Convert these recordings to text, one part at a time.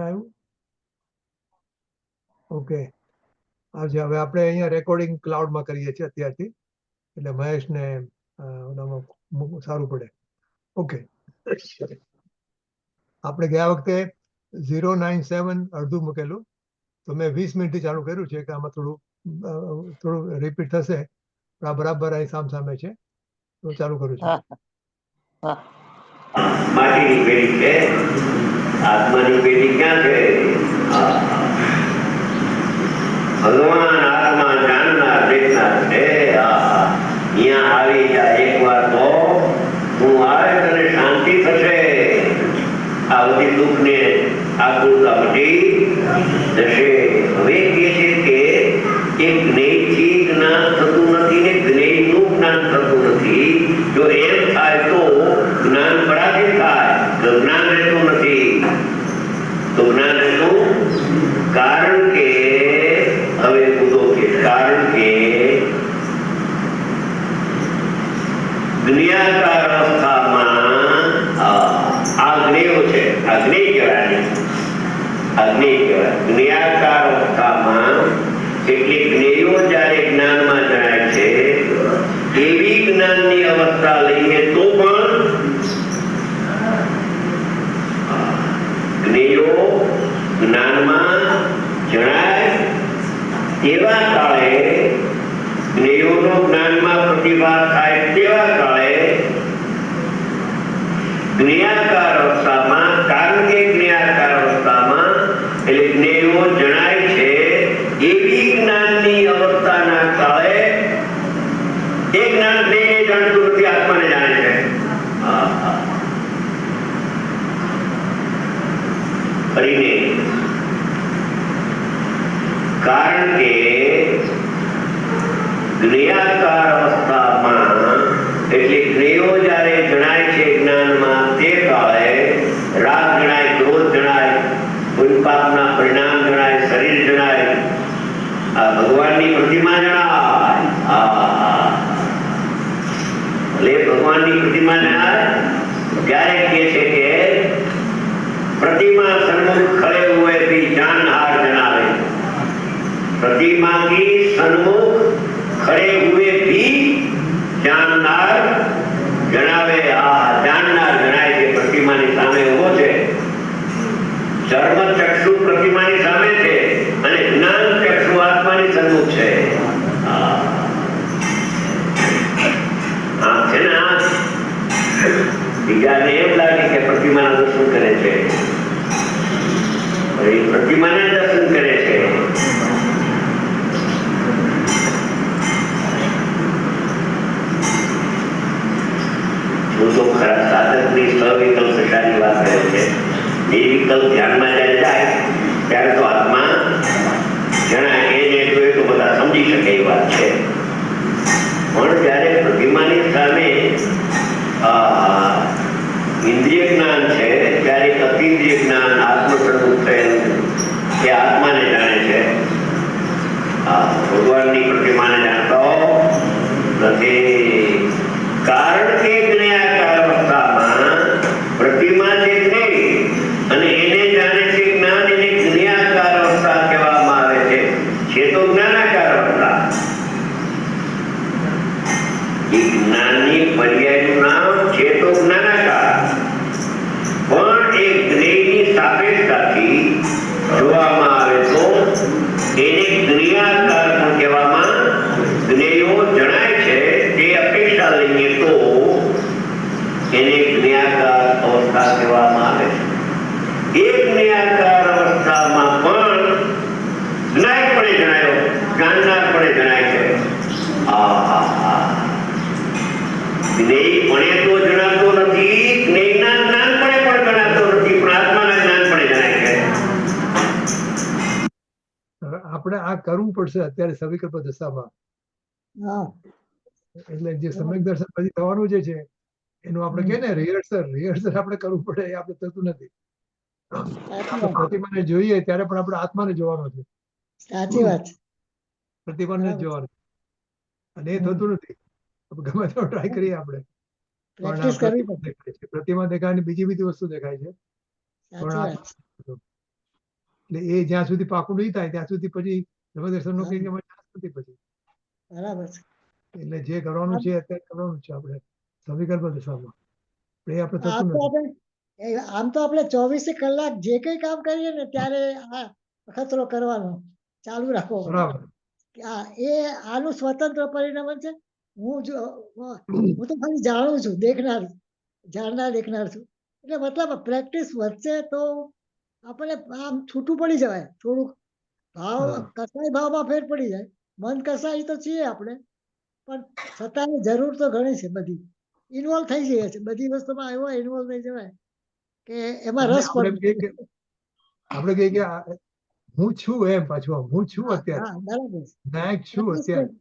ના આવ્યું? ઓકે, આવજે. હવે આપણે અહીંયા રેકોર્ડિંગ ક્લાઉડમાં કરીએ છીએ અત્યારથી, એટલે મહેશને ઓલામાં સારું પડે. ઓકે, આપણે ગયા વખતે 097 અડધું મૂકેલું, તો મેં 20 મિનિટથી ચાલુ કર્યું છે કે આમાં થોડું રિપીટ થશે. આ બરાબર અહીં સામસામે છે, તો ચાલુ કરું છું. માટીની પેઢી છે, આત્માની પેઢી ક્યાં છે? ભગવાન આત્મા જાણનાર દેખનાર છે. અહીંયા આવી જાય એકવાર તો હું આવે તને શાંતિ થશે. આ બધી દુઃખને આકુલતા મટી જશે. હવે કહે છે કે એક જ્ઞેયથી જ્ઞાન થતું નથી ને જ્ઞેયનું જ્ઞાન થતું નથી. જો એમ થાય તો જ્ઞાન પરાધીન થાય, તો જ્ઞાન રહેતું નથી. તો જ્ઞાન રહેતું કારણ કે હવે મુદ્દો કે કારણ કે જ્ઞાકાર અવસ્થામાં આ જ્ઞેયો છે, આ જ્ઞેય કહેવાય, આ જ્ઞેય કહેવાય. જ્ઞાકાર અવસ્થામાં એટલે જ્ઞેયો જ્યારે જ્ઞાનમાં જણાય છે, એવી જ્ઞાનની અવસ્થા લઈએ તો પણ જ્ઞેયો જ્ઞાનમાં જણાય તેવા કાળે, જ્ઞેયોનો જ્ઞાનમાં પ્રતિભાસ થાય તેવા કાળે જ્ઞાકાર અવસ્થામાં, કારણ કે જ્ઞાકાર અવસ્થામાં એટલે જ્ઞેયો જણાય છે એવી જ્ઞાનની અવસ્થાના કાળે એ જ્ઞાન જ્ઞેયને જાણતું નથી, આત્માને જાણે છે. ફરીને કારણ કે જ્ઞાકાર અવસ્થામાં એટલે જ્ઞેયો જ્યારે જણાય છે જ્ઞાનમાં તે કાળે રાગ જણાય, ક્રોધ જણાય, કોઈ પાપના પરિણામ જણાય, શરીર જણાય, આ ભગવાનની પ્રતિમા જણાય. એટલે ભગવાનની પ્રતિમા જણાય ત્યારે કહે છે કે प्रतिमा सन्मुख खड़े हुए भी जानहार जनावे. प्रतिमा की सन्मुख खड़े हुए भी जाननार जनावे. जाननार जनाय છે, પ્રતિમાની સામે ઉભો છે. ચર્મ ચક્ષુ પ્રતિમાની સામે છે અને જ્ઞાન ચક્ષુ આત્માની સન્મુખ છે. આમ છે ને, બીજાને એમ લાગે કે પ્રતિમાના દર્શન કરે છે, પ્રતિમાને દર્શન કરે છે. તો ખરા સાધકની સવિકલ્પ દશાની વાત કરે છે. એ વિકલ્પ ધ્યાનમાં જ્યારે જાય ત્યારે તો આત્મા જણાય. એને જોઈએ તો બધા સમજી શકે એ વાત છે. પણ જ્યારે પ્રતિમાની સામે ઇન્દ્રિય જ્ઞાન છે, ત્યારે અતિન્દ્રિય જ્ઞાન આત્મસ્વરૂપ થયેલું એ આત્માને જાણે છે. ભગવાનની પ્રતિમાને જાણતો નથી. કારણ કે જ્ઞાકાર અવસ્થામાં પ્રતિમા છે જ્ઞેય અને એને જાણે છે જ્ઞાન, એને જ્ઞાકાર અવસ્થા કહેવામાં આવે છે. છે તો જ્ઞાનાકાર અવસ્થા. એ જ્ઞાનની પર્યાયનું નામ છે તો જ્ઞાનાકાર. પણ એ જ્ઞેયની સાપેક્ષતાથી જોવામાં આવે તો એને જ્ઞાકાર પણ કહેવામાં. જ્ઞેયો જણાય છે તે અપેક્ષા લઈએ તો એને જ્ઞાકાર અવસ્થા કહેવામાં આવે છે. એ જ્ઞાકાર અવસ્થામાં પણ જ્ઞાયપણે જણાયો, જાણનારપણે જણાય છે. જ્ઞેયપણે તો જણાતો નથી, જ્ઞેયના જ્ઞાનપણે પણ જણાતો નથી, પણ આત્માના જ્ઞાનપણે જણાય છે. આપણે આ કરવું પડશે અત્યારે સવિકલ્પ દશામાં. એટલે જે સમ્યક દર્શન પછી થવાનું જે છે એનું આપણે કહે ને રિહર્સલ આપણે કરવું પડે. એ આપણે થતું નથી. આપણે પ્રતિમાને જોઈએ ત્યારે પણ આપણે આત્માને જોવાનો છે. સાચી વાત. પ્રતિમાને જોવાનો અને એ થતું નથી. ગમે તેવો ટ્રાય કરીએ આપણે, પ્રેક્ટિસ કરવી પડે. પ્રતિમા દેખાય, બીજી બધી વસ્તુ દેખાય છે. સાચી વાત. એટલે એ જ્યાં સુધી પાકું નહીં થાય ત્યાં સુધી પછી જબરદસ્તનો કંઈ એમાં chance નથી પછી. બરાબર છે. એટલે જે કરવાનું છે અત્યારે કરવાનું છે આપણે સવિકલ્પ દશામાં. પણ એ આપણે આમ થતું તો નથી. આમ તો આપણે 24 કલાક જે કઈ કામ કરીએ ને ત્યારે આ અખતરો કરવાનો ચાલુ રાખવો પડે. બરાબર. હા, એ આનું સ્વતંત્ર પરિણામ છે. હું તો ખાલી જાણું છું, જાણનાર છું. એટલે મતલબ પ્રેક્ટિસ વધશે તો આપણે આમ છૂટું પડી જવાય થોડુંક. ભાવ હા. કસાઈ ભાવમાં ફેર પડી જાય. મન કસાઈ તો છીએ આપણે, પણ છતાંય જરૂર તો ઘણી છે બધી. ઇન્વોલ્વ થઈ જઈએ છે બધી વસ્તુમાં, એવો ઇન્વોલ્વ થઈ જવાય કે એમાં અને રસ આપણે પડે. આપણે કહીએ કે હું છું એમ પાછું આમ હું છું અત્યારે હા, બરાબર છે. નાયક છું અત્યારે થાય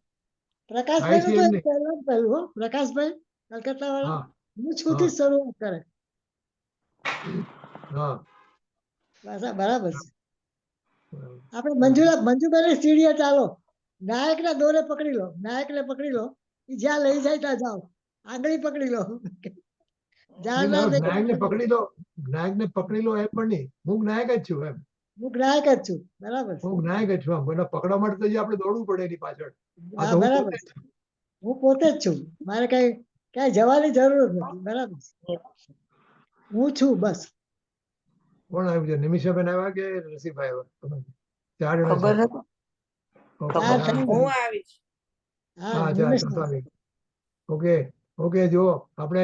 પ્રકાશભાઈ છે નું તો એમ એક નહીં. પહેલું હો, પ્રકાશભાઈ કલકત્તા વાળા, હા હું છું થી શરૂઆત કરે. હા બરાબર છે. બરાબર. આપણે મંજુબેન સીડીએ ચાલો, નાયકના દોરે પકડી લો, નાયકને પકડી લો, ઈ જ્યાં લઈ જાય ત્યાં જાઓ, આંગળી પકડી લો. નહીં, જાણનાર ને નાયકને પકડી લો, નાયકને પકડી લો એમ પણ નહીં, હું નાયક જ છું એમ. હું નાયક જ છું. બરાબર છે. હું નાયક જ છું આમ. એને પકડવા માટે તો જે આપણે દોડવું પડે એની પાછળ. આ હા, તો હું બરાબર પોતે જ છે. છું. હું પોતે જ છું. મારે ક્યાંય જવાની જરૂર નથી. બરાબર છે. હું છું બસ. કોણ આવ્યું છે? નિમિષાબેન આવ્યા કે રસીભાઈ આવ્યા? 4 જણા ખબર છે. નથી. ઓકે, ચાર હા થઈ હું ગયા. આવીશ. હા, હા, નિમેશ ચોથા આવી. Okay okay. જો આપણે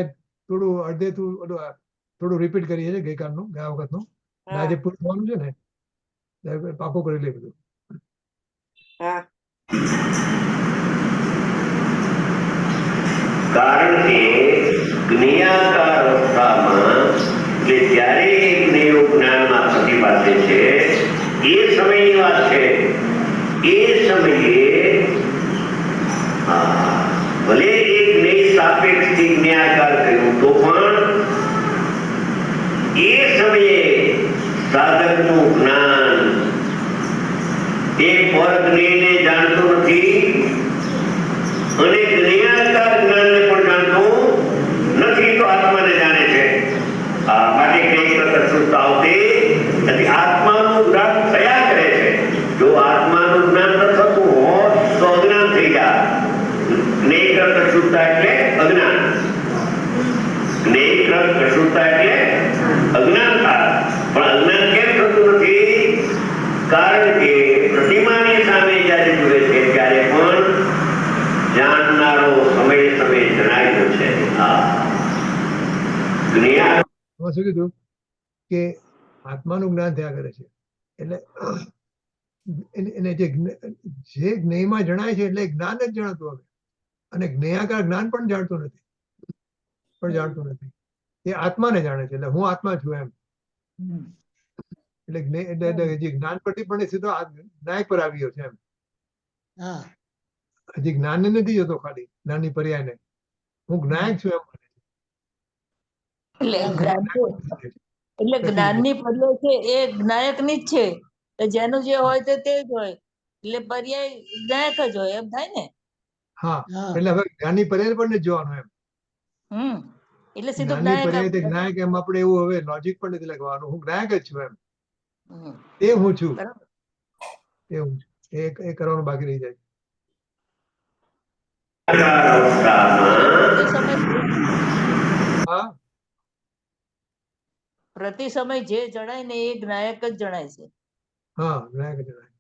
થોડું અડધેથી થોડું રિપીટ કરીએ છીએ ગઈકાલનું, ગયા વખતનું. અને આજે હા પૂરું થવાનું છે ને એટલે પાકું કરી લઈએ બધું. હા કારણ કે જ્ઞેયાકાર અવસ્થામાં એટલે જ્યારે એ જ્ઞેયો જ્ઞાનમાં પ્રતિભાસે છે એ સમયની વાત છે. એ સમયે ભલે એ જ્ઞેય સાપેક્ષથી જ્ઞેયાકાર કર્યું તો પણ એ સમયે સાધકનું જ્ઞાન એ પર જ્ઞેયને જાણતું નથી અને જ્ઞેયાકાર જ્ઞાનને પણ જાણતું નથી, તો આત્માને જાણે છે. માટે કંઈક કશુંતા આવતી નથી. આત્માનું જ્ઞાન થયા કરે છે. જો આત્માનું જ્ઞાન ન થતું હોય તો અજ્ઞાન થઈ જાય. જ્ઞેય કશુંતા એટલે અજ્ઞાન. જ્ઞેય કશુંતા એટલે અજ્ઞાન થાય. પણ અજ્ઞાન કેમ થતું નથી? કારણ કે પ્રતિમાની સામે જ્યારે જુએ છે ત્યારે પણ જાણનારો સમય જણાવ્યો છે. એમાં શું કીધું કે આત્માનું જ્ઞાન થયા કરે છે એટલે એને જે જ્ઞેયમાં જણાય છે એટલે જ્ઞાન જ જણાતું હવે. અને જ્ઞેયાકાર જ્ઞાન પણ જાણતું નથી. એ આત્માને જાણે છે. એટલે હું આત્મા છું એમ. એટલે જે જ્ઞાન પરથી પણ એ સીધો નાયક પર આવી ગયો છે એમ. હા, હજી જ્ઞાનને નથી જતો, ખાલી જ્ઞાનની પર્યાયને હું જ્ઞાયક છું એમ માને છે. એટલે જ્ઞાનની પર્યાય છે એ જ્ઞાયકની જ છે. તો જેનું જે હોય તે જ હોય. એટલે પર્યાય જ્ઞાયક જ હોય એમ થાય ને. હા, હા, એટલે હવે જ્ઞાનની પર્યાય પણ નથી જોવાનું એમ. એટલે સીધું જ્ઞાનની જ્ઞાયક પર્યાય જ્ઞાયક એમ આપણે એવું હવે લોજિક પણ નથી લખવાનું. હું જ્ઞાયક જ છું એમ. હમ, એ હું છું. બરાબર. એ હું છું. એ કરવાનું બાકી રહી જાય. હા, પ્રતિ સમય જે જણાય ને એ જ્ઞાયક જ જણાય છે. હા, જ્ઞાયક જ જણાય.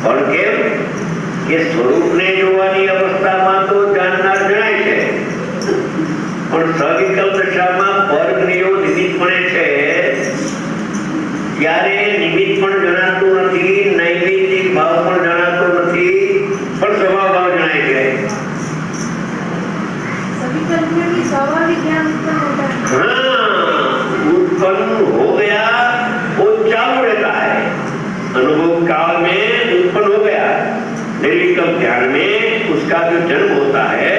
પણ કેમ કે સ્વરૂપને જોવાની અવસ્થામાં તો જાણનાર જણાય છે, પણ સવિકલ્પ દશામાં પર જ્ઞેયો નિમિત્તપણે છે ત્યારે નિમિત્ત પણ જણાતું નથી, નૈમિત્તિક ભાવ પણ જણાતો નથી, પણ સ્વભાવ ભાવ જણાય છે. उत्पन्न हो गया वो चालू रहता है. अनुभव काल में उत्पन्न हो गया. निर्विकल्प ध्यान में उसका जो जन्म होता है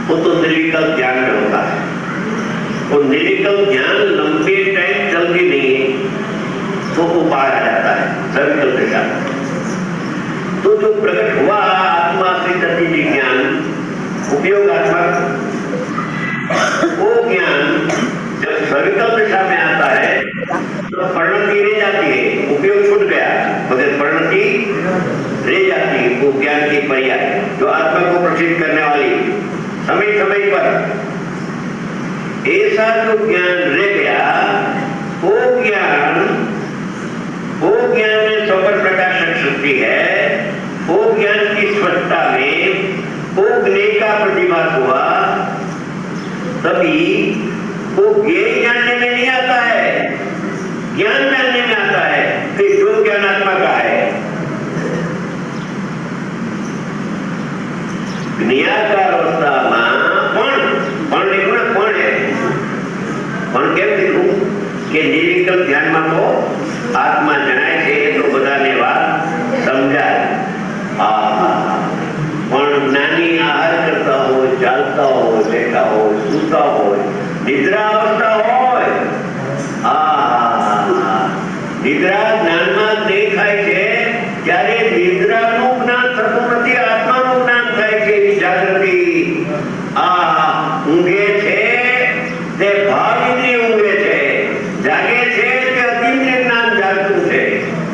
वो तो निर्विकल्प ध्यान में होता है. वो निर्विकल्प ध्यान लंबे टाइम चलती नहीं है तो वो पाया जाता है सविकल्प दशा. तो जो प्रकट हुआ आत्मा से तत्व ज्ञान उपयोगात्मक वो ज्ञान तो परिणति रह जाती है, उपयोग छूट गया, मगर परिणति रह जाती है। वो ज्ञान की पर्याय जो आत्मा को प्रसिद्ध करने वाली समय समय पर ऐसा जो ज्ञान रह गया, वो ज्ञान में स्वपर प्रकाशक शक्ति है। वो ज्ञान की स्पष्टता में वो ज्ञेय का प्रतिभास हुआ, तभी वो ज्ञेय जानने में नहीं आता है, ज्ञान जानने में आता है कि जो ज्ञान आत्मा का है। જ્ઞાકાર અવસ્થામાં પણ લીધું ને પણ કેમ લીધું કે નિર્વિકલ્પ ધ્યાનમાં તો આત્મા જણાય છે, એ તો બધાને વાત સમજાય। પણ જ્ઞાની આહાર કરતા હોય, ચાલતા હોય, બેઠા હોય, સૂતા હોય, નિદ્રા અવસ્થા હોય, નિદ્રા જ્ઞાનમાં નહીં થાય છે ત્યારે નિદ્રાનું જ્ઞાન થતું નથી, આત્માનું જ્ઞાન થાય છે। જાગૃતિ ઊંઘે છે તે ભાવ ઇન્દ્રિય ઊંઘે છે, જાગે છે તે અતિન્દ્રિય જ્ઞાન જાગતું છે,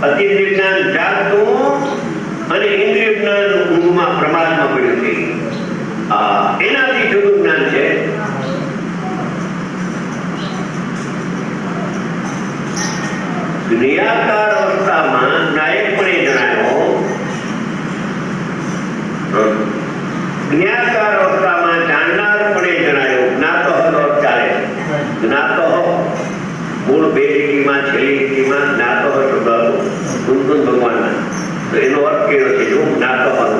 અતિન્દ્રિય જ્ઞાન જાગતું અને ઇન્દ્રિય જ્ઞાન ઊંઘમાં પ્રમાદમાં પડ્યું છે। એનાથી જુદું જ્ઞાન છે। નિરાકાર અવસ્થામાં નાયકપણે જણાયો, જ્ઞાકાર અવસ્થામાં જાણનારપણે જણાયો। જ્ઞાતો ચાલે, જ્ઞાતો મૂળ બે લીટીમાં છેલ્લી લીટીમાં જ્ઞાતો શબ્દ હતો ટૂંકું ભગવાનના, તો એનો અર્થ કેવો છે? શું જ્ઞાતો હતો?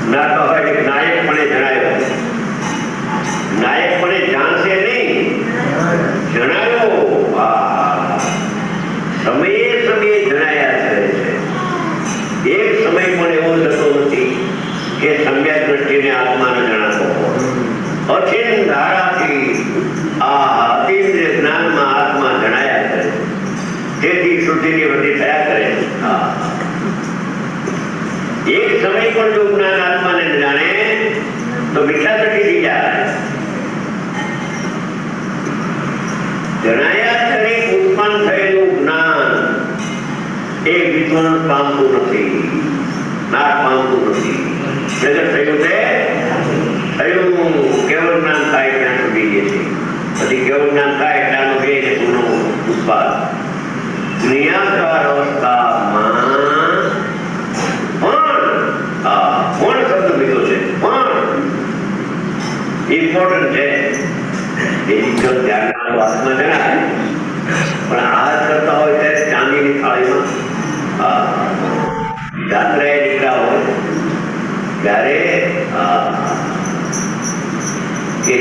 જ્ઞાતો હોય નાયકપણે જણાયો, નાયકપણે જાણશે નહીં, જણાયો। સમયે સમયે જણાયા કરે છે। એક સમય પણ એવો જતો નથી કે સમ્યક દ્રષ્ટિને આત્માને જણાતો હોય। અચિન ધારાથી અતિન્દ્રિય જ્ઞાનમાં આત્મા જણાયા કરે છે, તેથી શુદ્ધિની વૃદ્ધિ થયા કરે છે। એક સમય પણ જો જ્ઞાન આત્માને જાણે તો મીઠા ચટી થઈ જાય। જણાયા કરી ઉત્પન્ન થયેલું જ્ઞાન એ વિદ્વાન પામતું નથી, નાશ પામતું નથી। જગત થયું તે થયું, કેવળ જ્ઞાન થાય ત્યાં સુધી છે, પછી કેવળ જ્ઞાન થાય ત્યાંનો બે છે ગુનો ઉત્પાદ। નિયાકાર અવસ્થામાં પણ શબ્દ લીધો છે, પણ ઇમ્પોર્ટન્ટ છે। ધ્યાન આત્મા જણાય, પણ હાથ કરતા હોય ત્યારે ચાંદીની થાળીમાં જાત્રાએ નીકળ્યા હોય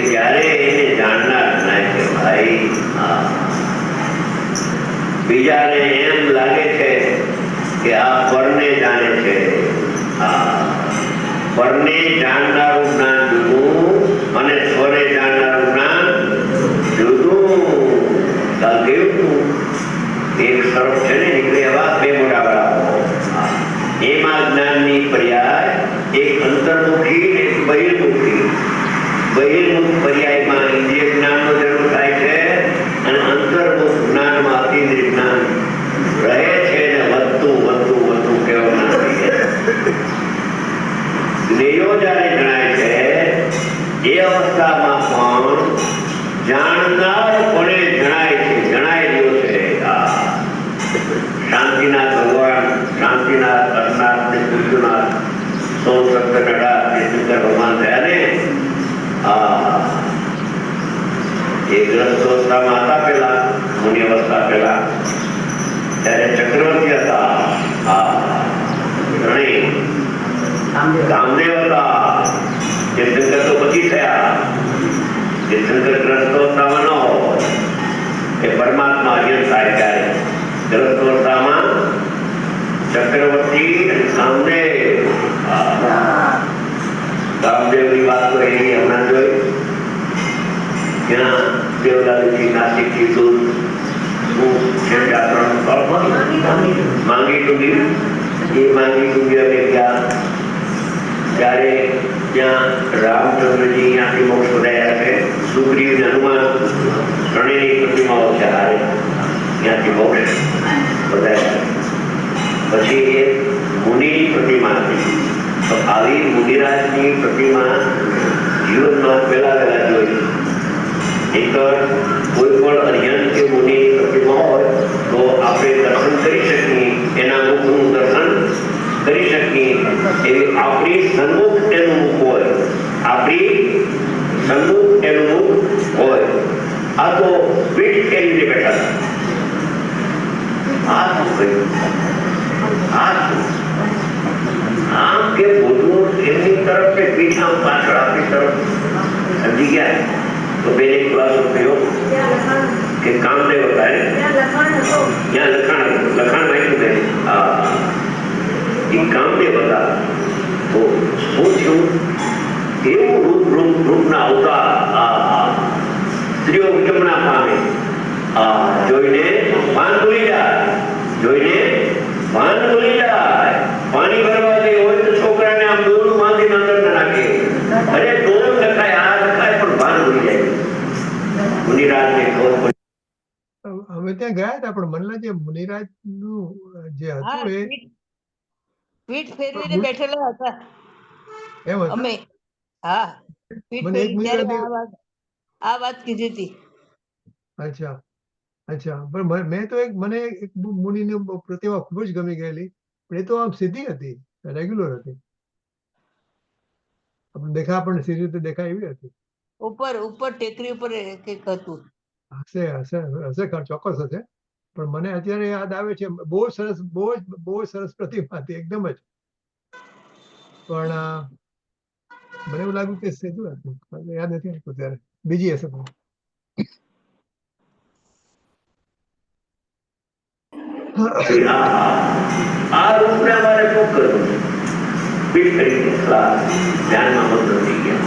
ત્યારે એને જાણનાર જણાય છે। ભાઈ બીજાને એમ લાગે છે કે આ પરને જાણે છે, પરને જાણનારું જ્ઞાન જુદું અને સ્વરે જાણનારું જ્ઞાન જુદું। કાલ કેવું હતું, એક સર્પ છે ને નીકળે એવા બે મોટા વાળા, એમાં જ્ઞાનની પર્યાય એક અંતર્મુખી ને એક બહિર્મુખી। બહિર્મુખ પર્યાયમાં ઇન્દ્રિય જ્ઞાનનો જરૂર થાય છે અને અંતર્મુખ જ્ઞાનમાં અતિન્દ્રિય જ્ઞાન રહે છે ને વધતું કેવું જ્ઞાન થઈ જાય। જ્ઞેયો જ્યારે જણાય છે એ અવસ્થામાં પણ જાણનાર કોને જણાય છે, જણાયેલો છે। શાંતિનાથ ભગવાન, શાંતિનાથ, કરનાથ ને કુંજનાથ, સૌ શંકર નડા શંકર ભગવાન થયા ને। એ ગ્રસ્ત અવસ્થામાં હતા પેલા, મુનિ અવસ્થા પેલા, ત્યારે ચક્રવર્તી હતા, કામદેવ હતા। જે શંકર તો પછી થયા, જે શંકર ગ્રસ્ત અવસ્થામાં ન હોય એ પરમાત્મા અજ્ઞાન થાય ત્યારે ગ્રસ્ત અવસ્થામાં ચક્રવર્તી કામદેવ। કામદેવની વાત તો એની હમણાં જોઈ, ત્યાં દેવલાલજી નાસિકથી દૂર માંગી ટુંડી, એ માંગી ટુંડી અમે ગયા ત્યારે ત્યાં રામચંદ્રજી ત્યાંથી મોક્ષ રહ્યા છે, સુગ્રીવ અને હનુમાન ત્રણેયની પ્રતિમાઓ છે હારે, ત્યાંથી મોક્ષ વધાર્યા. પછી એક મુનિની પ્રતિમા હતી. તો આવી મુનિરાજની પ્રતિમા જીવનમાં પહેલા જોઈ. નહીંતર કોઈ પણ અરિહંત કે મુનિની પ્રતિમા હોય તો આપણે દર્શન કરી શકીએ, એના મુખનું દર્શન કરી શકીએ. એવી આપણી સન્મુખ એનું મુખ હોય, આપણી સન્મુખ એનું મુખ હોય. આ તો પીઠ કેવી રીતે બેઠા હતા, આ શું કહ્યું, આ શું આમ કે બોલવું એમની તરફ કે પીઠ આમ પાછળ આપણી તરફ સમજી ગયા. તો બેને ખુલાસો થયો કે કામદેવ હતા, ત્યાં લખાણ વાંચ્યું બેન, એ કામદેવ હતા. તો શું થયું, એવું રૂપના અવતાર સ્ત્રીઓ વિડંબના પામે, જોઈને ભાન ભૂલી જાય, જોઈને ભાન ભૂલી જાય. પાણી ભરવા ગઈ હોય તો છોકરાને આમ દોરડું બાંધીને અંદર ન નાખે, અરે દોર લખાય, આ લખાય, પણ ભાન ભૂલી જાય. મુનિરાજને ખબર પડી. અમે ત્યાં ગયા હતા, પણ મને લાગે મુનિરાજ નું જે હા, હતું એ પીઠ ફેરવીને બેઠેલા હતા એમ હતું. અમે. હા, પીઠ મને એક ફેરવી ત્યારે મુનિરાજ આ વાત કીધી હતી. અચ્છા અચ્છા, પણ મેં તો મને એક મુનિની પ્રતિમા ખૂબ જ ગમી ગયેલી, પણ એ તો આમ સીધી હતી, રેગ્યુલર હતી, આપણને સીધી રીતે દેખાય એવી હતી. ઉપર ટેકરી ઉપર કંઈક હતું. હશે હશે હશે, ચોક્કસ હશે, પણ મને અત્યારે યાદ આવે છે. બહુ સરસ, બહુ જ સરસ પ્રતિમા હતી એકદમ જ. પણ મને એવું લાગ્યું કે સીધું હતું, યાદ નથી આવતું ત્યારે, બીજી હશે. આ રૂપને અમારે શું કરવું, પીઠ કરીને ધ્યાનમાં મગ્ન થઈ ગયા.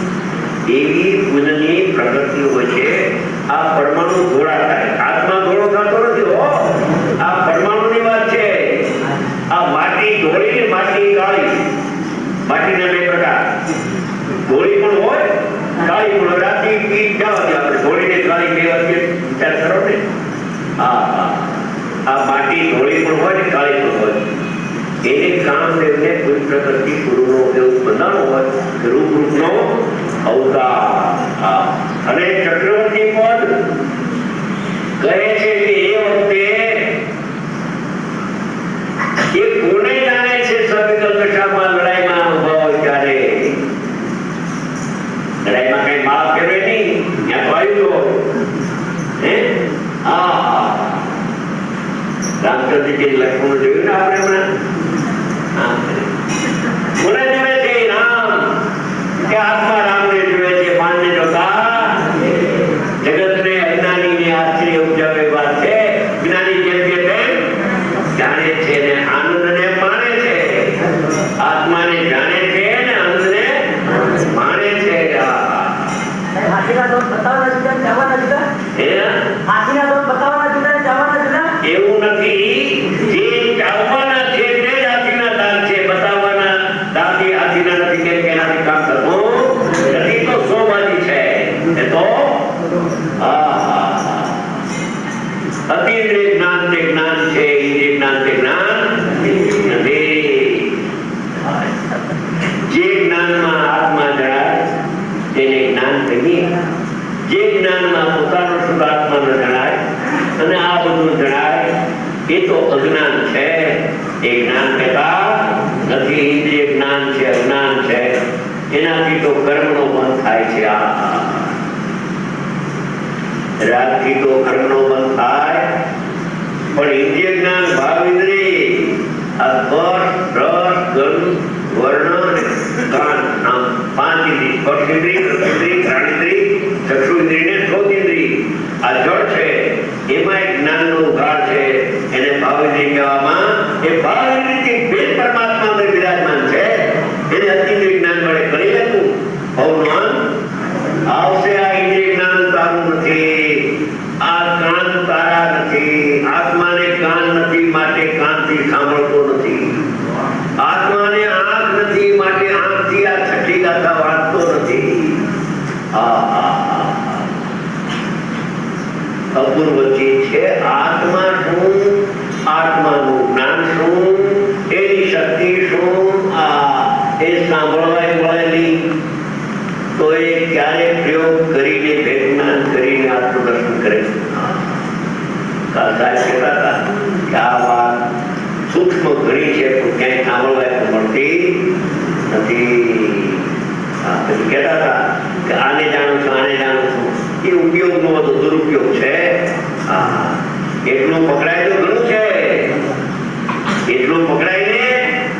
એવી પૂજનની પ્રગતિ હોય છે. આ પરમાણુ ધોળા થાય, આત્મા ધોળો થતો નથી હો, આ પરમાણુની વાત છે. આ માટી ધોળી, માટી કાળી, માટીના બે પ્રકાર, ધોળી પણ હોય, કાળી પણ હોય. રાતી પીઠ જવા દે, આપણે ધોળીને કાળી બે વચ્ચે વિચાર કરો ને. આ માટી ધોળી પણ હોય ને કાળી પણ હોય. એને કામદેવને કોઈ પ્રકૃતિ ગુરુનો એવું બંધાણો હોય કે રૂપનો અવતાર. અને ચક્રવર્તી પદ કહે છે કે એ વખતે એ કોને જાણે છે, સર્વિકલ દશામાં લડાઈમાં ઉભા હોય ત્યારે. લડાઈમાં કઈ માલ ફેરવે નહીં, ત્યાં તો આવ્યું હે. રામચંદ્રજી લક્ષ્મણ જોયું ને આપણે હમણાં, કોને જોવે છે રામ, કે આત્મા રામને જોવે છે, માનને જોતા જગતને અજ્ઞાનીને આશ્ચર્ય ઉપજાવે વાત છે. જ્ઞાની જેમ કે તેમ જાણે છે ને આનંદને માણે છે, આત્માને જાણે છે ને આનંદને માણે છે. હાથીના દોષ બતાવવાના જુદા જવાના જુદા, હાથીના દોષ બતાવવાના જુદા જવાના જુદા. એવું નથી, જે ચાવવાના છે તે જ હાથીના દાંત છે, બતાવવાના દાંતી હાથીના નથી, કેમ કે એનાથી કામ થતું નથી. તો સોમાજી છે એ તો અતિન્દ્રિય જ્ઞાન તે જ્ઞાન છે, ઇન્દ્રિય જ્ઞાન તે જ્ઞાન નથી. જે જ્ઞાનમાં આત્મા જણાય તેને જ્ઞાન કહીએ. જે જ્ઞાનમાં પોતાનો શુદ્ધ આત્મા ન જણાય અને આ બધું જણાય એ તો અજ્ઞાન છે. એ જ્ઞાન કહેતા નથી, ઇન્દ્રિય જ્ઞાન છે, અજ્ઞાન છે. એનાથી તો કર્મનો બંધ થાય છે. રાગથી તો કર્મનો બંધ થાય, પણ ઇન્દ્રિય જ્ઞાન ભાવ ઇન્દ્રિય, આ સ્પર્શ, રસ, ગંધ, વર્ણ અને કાન, આમ પાંચ ઇન્દ્રિય, સ્પર્શ ઇન્દ્રિય, રસેન્દ્રિય, ઘ્રાણેન્દ્રિય, ચક્ષુ ઇન્દ્રિય ને શ્રોત ઇન્દ્રિય, આ જળ છે. એમાં એક જ્ઞાનનો ઉઘાડ છે, એને ભાવ ઇન્દ્રિય કહેવામાં. એ ભાવ ઇન્દ્રિયથી ભેદ પરમાત્મા અંદર વિરાજમાન છે. એને અતિન્દ્રિય જ્ઞાન વડે કરી લેતું ભવનો અંત આવશે. આ ઇન્દ્રિય જ્ઞાન તારું નથી, આ કાન તારા નથી. આત્માને કાન નથી, માટે કાનથી સાંભળતો નથી. આત્માને આંખ નથી, માટે આંખથી આ છઠ્ઠી ગાથા વાત અપૂર્વ ચીજ છે. આત્મા શું, આત્માનું જ્ઞાન શું, એની શક્તિ શું, એ સાંભળવાય મળેલી તો એ ક્યારે પ્રયોગ કરીને જ્ઞાન કરીને આત્મદર્શન કરે. સાહેબ કહેતા હતા કે આ વાત સૂક્ષ્મ ઘણી છે પણ ક્યાંય સાંભળવાય પણ મળતી નથી. પછી કહેતા હતા કે આને જાણું છું, આને જાણું છું, એ ઉપયોગનો બધો દુરુપયોગ છે. એટલું પકડાય તો ઘણું છે. એટલું પકડાય ને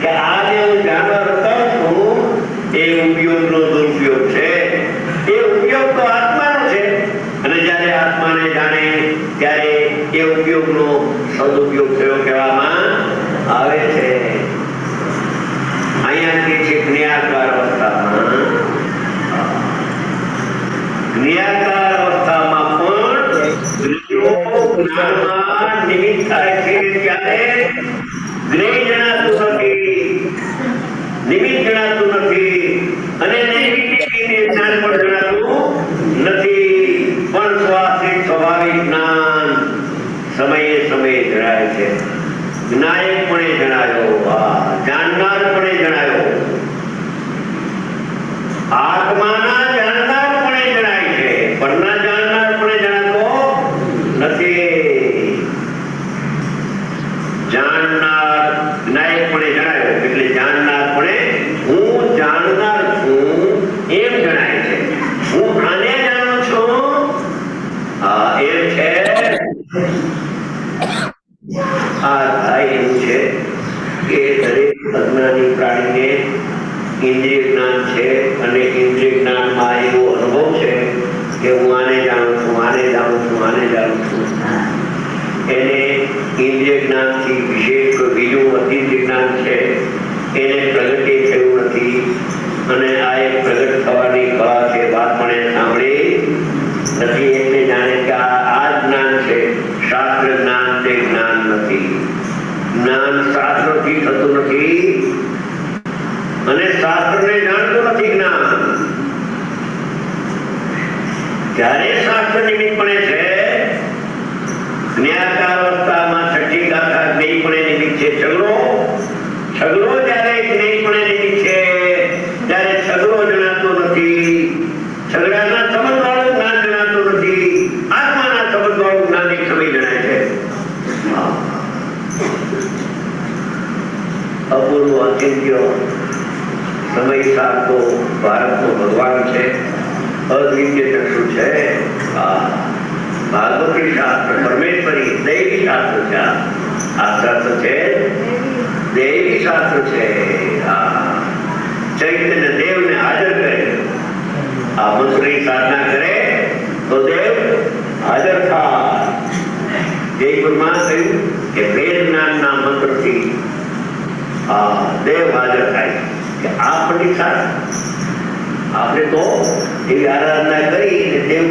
કે આ જે હું જાણવા કરતા છું એ ઉપયોગનો દુરુપયોગ છે. એ ઉપયોગ તો આત્માનો છે અને જ્યારે આત્માને જાણે ત્યારે એ ઉપયોગનો સદુપયોગ થયો કહેવામાં આવે છે. અહીંયા કે છે જ્ઞાકાર અવસ્થામાં, જ્ઞાકાર અવસ્થામાં પણ નિમિત્ત થાય છે ત્યારે જ્ઞેય જણાતું નથી, નિમિત્ત જણાતું નથી અને જ્ઞાન પણ જણાતું નથી. પણ સ્વાભાવિક જ્ઞાન સમયે સમયે જણાય છે. જ્ઞાયક પણ જણાયો, જાણનાર પણ જણાયો, આત્માના જાણનાર પણ જણાય છે. પરના જાણનાર પણ જણાતો નથી. જાણનાર જ્ઞાયક પણ જણાયો એટલે જાણનાર પણ હું જાણનાર છું એમ જણાય છે. હું આને જાણું છું એમ છે. આ થાય એવું છે કે દરેક અજ્ઞાની પ્રાણીને ઇન્દ્રિય જ્ઞાન છે અને ઇન્દ્રિય જ્ઞાનમાં એવો અનુભવ છે કે હું આને જાણું છું, આને જાણું છું, આને જાણું છું. એને ઇન્દ્રિય જ્ઞાનથી વિશેષ બીજું અતિન્દ્રિય જ્ઞાન છે એને પ્રગતિ થયું નથી અને આ એક પ્રગટ થવાની કળા છે. વાત પણ એ સાંભળી નથી એટલે જાણે કે આ જ્ઞાન છે. શાસ્ત્ર જ્ઞાન તે જ્ઞાન નથી. જ્ઞાન શાસ્ત્રથી થતું નથી અને શાસ્ત્રને જાણતું નથી જ્ઞાન. જ્યારે શાસ્ત્ર નિમિત્તપણે છે જ્ઞાકાર અવસ્થામાં છઠ્ઠી ગાથા જ્ઞેયપણે નિમિત્ત છે. છગડો જ્યારે જ્ઞેયપણે નિમિત્ત છે ત્યારે છગડો જણાતો નથી. છગડાના સંબંધવાળું જ્ઞાન જણાતું નથી. આત્માના સંબંધવાળું જ્ઞાન એક સમય જણાય છે. અપૂર્વ અચિંત્ય સમય સારતો ભારતનો ભગવાન છે. અદ્વિતીય ચક્ષુ છે. ભાગવતી શાસ્ત્ર પરમેશ્વરી દૈવી શાસ્ત્ર છે. આ શાસ્ત્ર છે દૈવી શાસ્ત્ર છે. ચૈતન્ય દેવને હાજર કરે. આ મંત્રની સાધના કરે તો દેવ હાજર થાય. જયપુરમાં કહ્યું કે વેદ જ્ઞાનના મંત્રથી દેવ હાજર થાય કે આ પંડિત આપણે તો એવી આરાધના કરી દેવ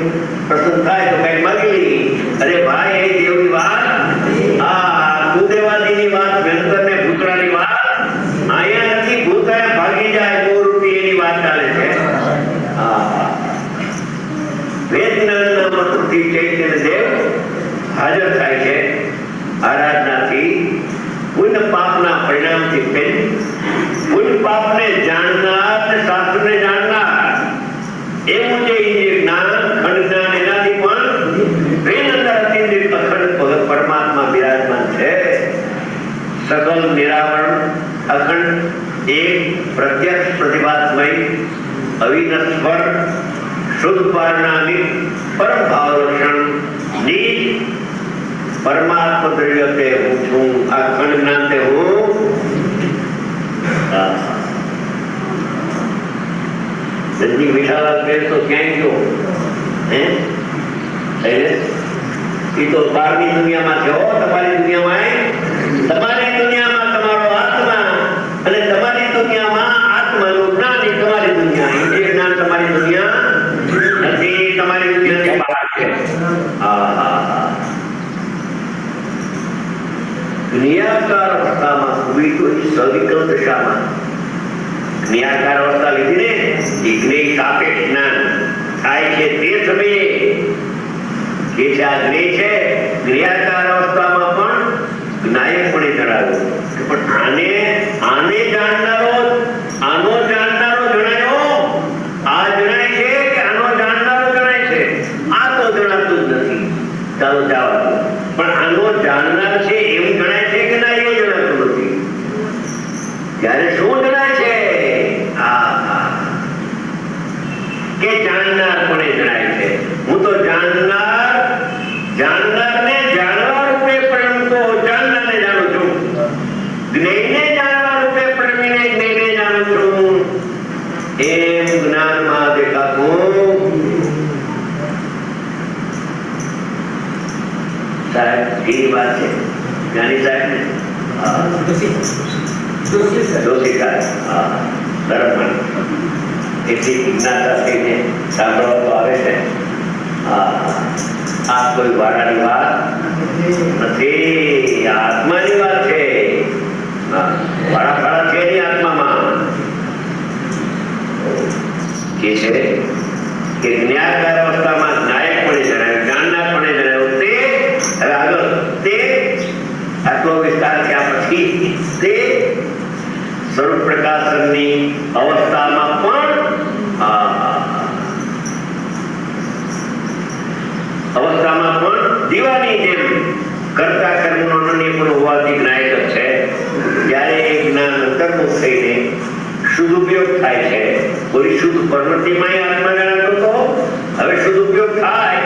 પ્રસન્ન થાય તો કઈ માગી લઈ. અરે ભાઈ એ દેવની વાત, આ કુદેવાદીની વાત, ભયંકર ને ભૂતરાની વાત અહીંયા નથી. ભૂતરા ભાગી જાય ગોરૂપી એની વાત ચાલે છે. વેદ જ્ઞાનના મંત્રથી ચૈતન્ય દેવ હાજર થાય છે. આરાધનાથી પુણ્ય પાપના પરિણામથી પુણ્ય પાપને જાણનાર અને શાસ્ત્રને જાણનાર એવું જે જ્ઞાન ખંડ જ્ઞાન એનાથી પણ અંદર અતિન્દ્રિય અખંડ પરમાત્મા બિરાજમાન છે. સકલ નિરાવરણ અખંડ એક પ્રત્યક્ષ પ્રતિભાત્મય અવિનશ્વર શુદ્ધ પારણામિક પરમ ભાવ લક્ષણ નિજ પરમાત્મા દ્રવ્ય તે હું છું. આ ખંડ જ્ઞાન તે હું નજીક વિશાળા કહે તો ક્યાંય ગયો એ તો બહારની દુનિયામાં છે. તમારી દુનિયામાં તમારી દુનિયામાં તમારો આત્મા અને તમારી દુનિયામાં આત્માનું જ્ઞાન એ તમારી દુનિયા. ઇન્દ્રિય જ્ઞાન તમારી દુનિયા નથી. તમારી દુનિયાની બહાર છે. જ્ઞાકાર અવસ્થામાં ઉભી કોઈ સવિકલ દશામાં જ્ઞાકાર અવસ્થા લીધી ને જ્ઞેય સાપેક્ષ જ્ઞાન થાય છે તે સમયે કે છે આ જ્ઞેય છે, જ્ઞેયાકાર અવસ્થામાં પણ જ્ઞાયકપણે જણાવ્યું. પણ આને જાણનારો જણાયો, આ જણાય છે કે આનો જાણનારો જણાય છે? આ તો જણાતું જ નથી. ચાલો જવા દો. પણ આનો જાણનાર છે એવું જણાય છે કે ના, એવું જણાતું નથી. ત્યારે શું જણાય છે? કે જાણનાર પણ જણાય છે. હું તો જાણનારને જાણવા રૂપે પરણતો જાણનારને જાણું છું. જ્ઞેયને જાણવા રૂપે પરણીને જ્ઞેયને જાણું છું. એમ જ્ઞાનમાં દેખાતું. સાહેબ એ વાત છે જ્ઞાની સાહેબ ને જોશી સાહેબ, હા બરાબર. એટલી જિજ્ઞાસા થઈને સાંભળવા તો આવે છે. આ કોઈ વાડાની વાત નથી, આત્માની વાત છે. વાડા છે ની આત્મામાં. કે છે કે જ્ઞાકાર અવસ્થામાં નાયક પણ જણાવ્યું, જાણનાર પણ જણાવ્યું. તે હવે આગળ તે આટલો વિસ્તાર થયા પછી તે સ્વરૂપ પ્રકાશનની અવસ્થામાં પણ દીવાની જેમ કરતા કર્મનો અનન્ય પણ હોવાથી જ્ઞાયક જ છે. જ્યારે એ જ્ઞાન અંતર્મુખ થઈને શુદ્ધ ઉપયોગ થાય છે. કોઈ શુદ્ધ પ્રવૃત્તિમાં આત્મા જણાતો તો હવે શુદ્ધ ઉપયોગ થાય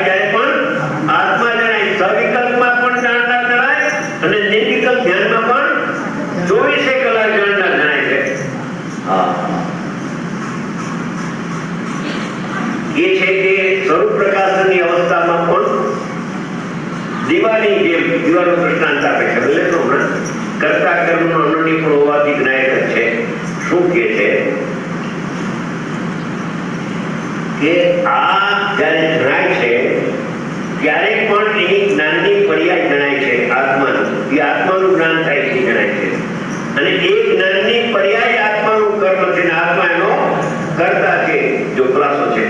ત્યારે પણ આત્મા જણાય. સવિકલ્પમાં પણ જાણનાર જણાય અને નિર્વિકલ્પ ધ્યાનમાં પણ 24 કલાક જાણનાર જણાય છે. એ છે કે સ્વરૂપ પ્રકાશનની અવસ્થામાં પણ દીવાની જેમ, દીવાનો દૃષ્ટાંત આપે છે. એટલે તો કરતા કર્મનો અનન્ય પણ હોવાથી જ્ઞાયક જ છે. શું કે છે કે આ જ્યારે જણાય છે ત્યારે પણ એની જ્ઞાનની પર્યાય જણાય છે. આત્માનું જ્ઞાન થાય છે, જણાય છે. અને એ જ્ઞાનની પર્યાય આત્માનું કર્મ છે ને આત્મા એનો કરતા છે. જો ખુલાસો છે,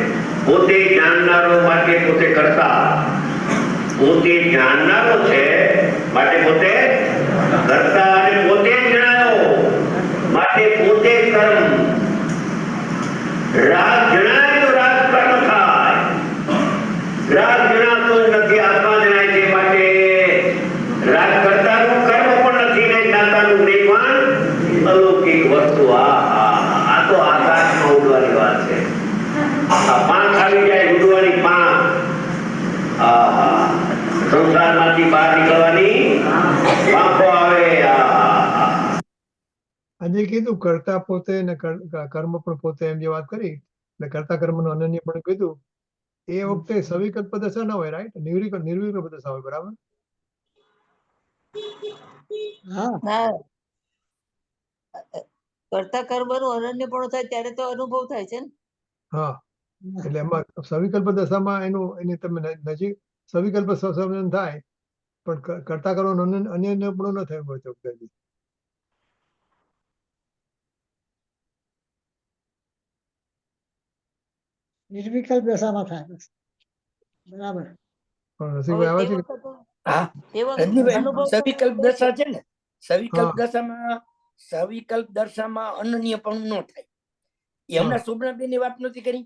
પોતે જાણનારો માટે પોતે કરતા, પોતે જાણનારો છે માટે પોતે કરતા, અને પોતે જણાયો માટે પોતે કર્મ. રાગ જણાય તો રાગ કર્મ થાય. રાગ જણાતો નથી, આત્મા જણાય છે માટે રાગ કરતાનું કર્મ પણ નથી ને જ્ઞાતાનું નહીં પણ અલૌકિક વસ્તુ. આ તો આકાશમાં ઉડવાની વાત છે. પાંખ આવી જાય, ઉડવાની પાંખ. સંસારમાંથી બહાર નીકળવાની પાંખો આવે. આજે કીધું કરતા પોતે ને કર્મ પણ પોતે, એમ જે વાત કરી એટલે કરતા કર્મનું અનન્ય પણ કીધું. એ વખતે સવિકલ્પ દશા ના હોય, રાઈટ? નિર્વિકલ્પ દશા હોય, બરાબર? હા, કરતા કર્મનું અનન્ય પણ થાય ત્યારે તો અનુભવ થાય છે ને. હા, એટલે એમાં સવિકલ્પ દશામાં એની તમે નજીક સવિકલ્પ સંબંધ થાય, પણ કરતા કરવાનું અન્ય પણ ન થયું હોય તો નિર્વિકલ્પ દશામાં થાય. બસ બરાબર. પણ રસિકભાઈ આવે છે કે હા, રજનીભાઈ, સવિકલ્પ દશા છે ને, સવિકલ્પ દશામાં અનન્ય પણ ન થાય. એ હમણાં શોભનાબેન ની વાત નથી કરી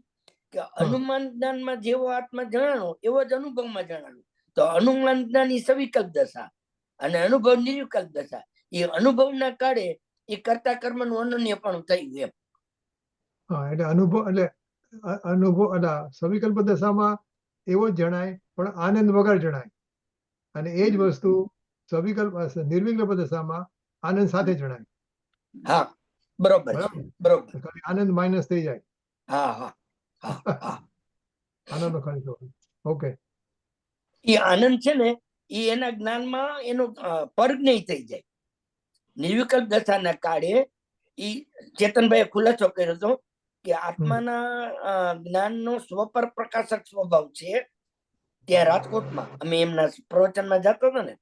કે અનુમાન જ્ઞાનમાં જેવો આત્મા જણાનો એવો જ અનુભવમાં જણાનો. તો અનુમાન જ્ઞાન એ સવિકલ્પ દશા અને અનુભવ નિર્વિકલ્પ દશા. એ અનુભવના કાળે એ કરતા કર્મનું અનન્ય પણ થયું એમ. હા, એટલે અનુભવ એટલે સવિકલ્પ દશામાં એવો જ જણાય પણ આનંદ વગર જણાય. અને એ જ વસ્તુ નિર્વિકલ્પ દશામાં આનંદ સાથે જણાય. હા, બરોબર છે, બરોબર. ખાલી આનંદ માઇનસ થઈ જાય. હા હા હા. આનંદ ખાલી. ઓકે. એ આનંદ છે ને એ એના જ્ઞાનમાં એનો પરજ્ઞય થઈ જાય. નિર્વિકલ્પ દશાના કાળે એ ચેતનભાઈ ખુલાસો કર્યો હતો કે આત્માના જ્ઞાનનો સ્વપર પ્રકાશક સ્વભાવ છે. ત્યાં રાજકોટમાં અમે એમના પ્રવચનમાં જતો હતો ને,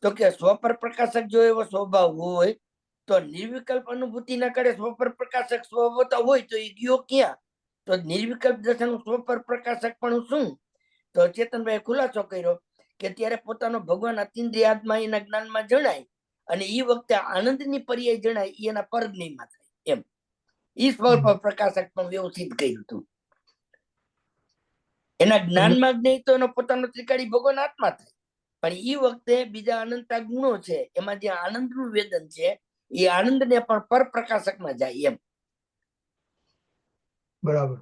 તો કે સ્વપર પ્રકાશક જો એવો સ્વભાવ હોય તો નિર્વિકલ્પ અનુભૂતિના કાળે સ્વપર પ્રકાશક સ્વભાવ હોય તો એ ગયો ક્યાં? તો નિર્વિકલ્પ દશાનું સ્વપર પ્રકાશક પણ શું? તો ચેતનભાઈ ખુલાસો કર્યો કે ત્યારે પોતાનો ભગવાન અતિન્દ્રિય આત્મા એના જ્ઞાનમાં જણાય અને એ વખતે આનંદની પર્યાય જણાય એ એના પરજ્ઞમાં થાય એમ. ઈ સ્વપર પ્રકાશક પણ વ્યવસ્થિત કર્યું હતું. એના જ્ઞાનમાં જ નહીં તો એનો પોતાનો ત્રિકાળી ભગવાન આત્મા થાય, પણ ઈ વખતે બીજા અનંતા ગુણો છે એમાં જે આનંદનું વેદન છે એ આનંદને પણ પર પ્રકાશકમાં જાય એમ. બરાબર.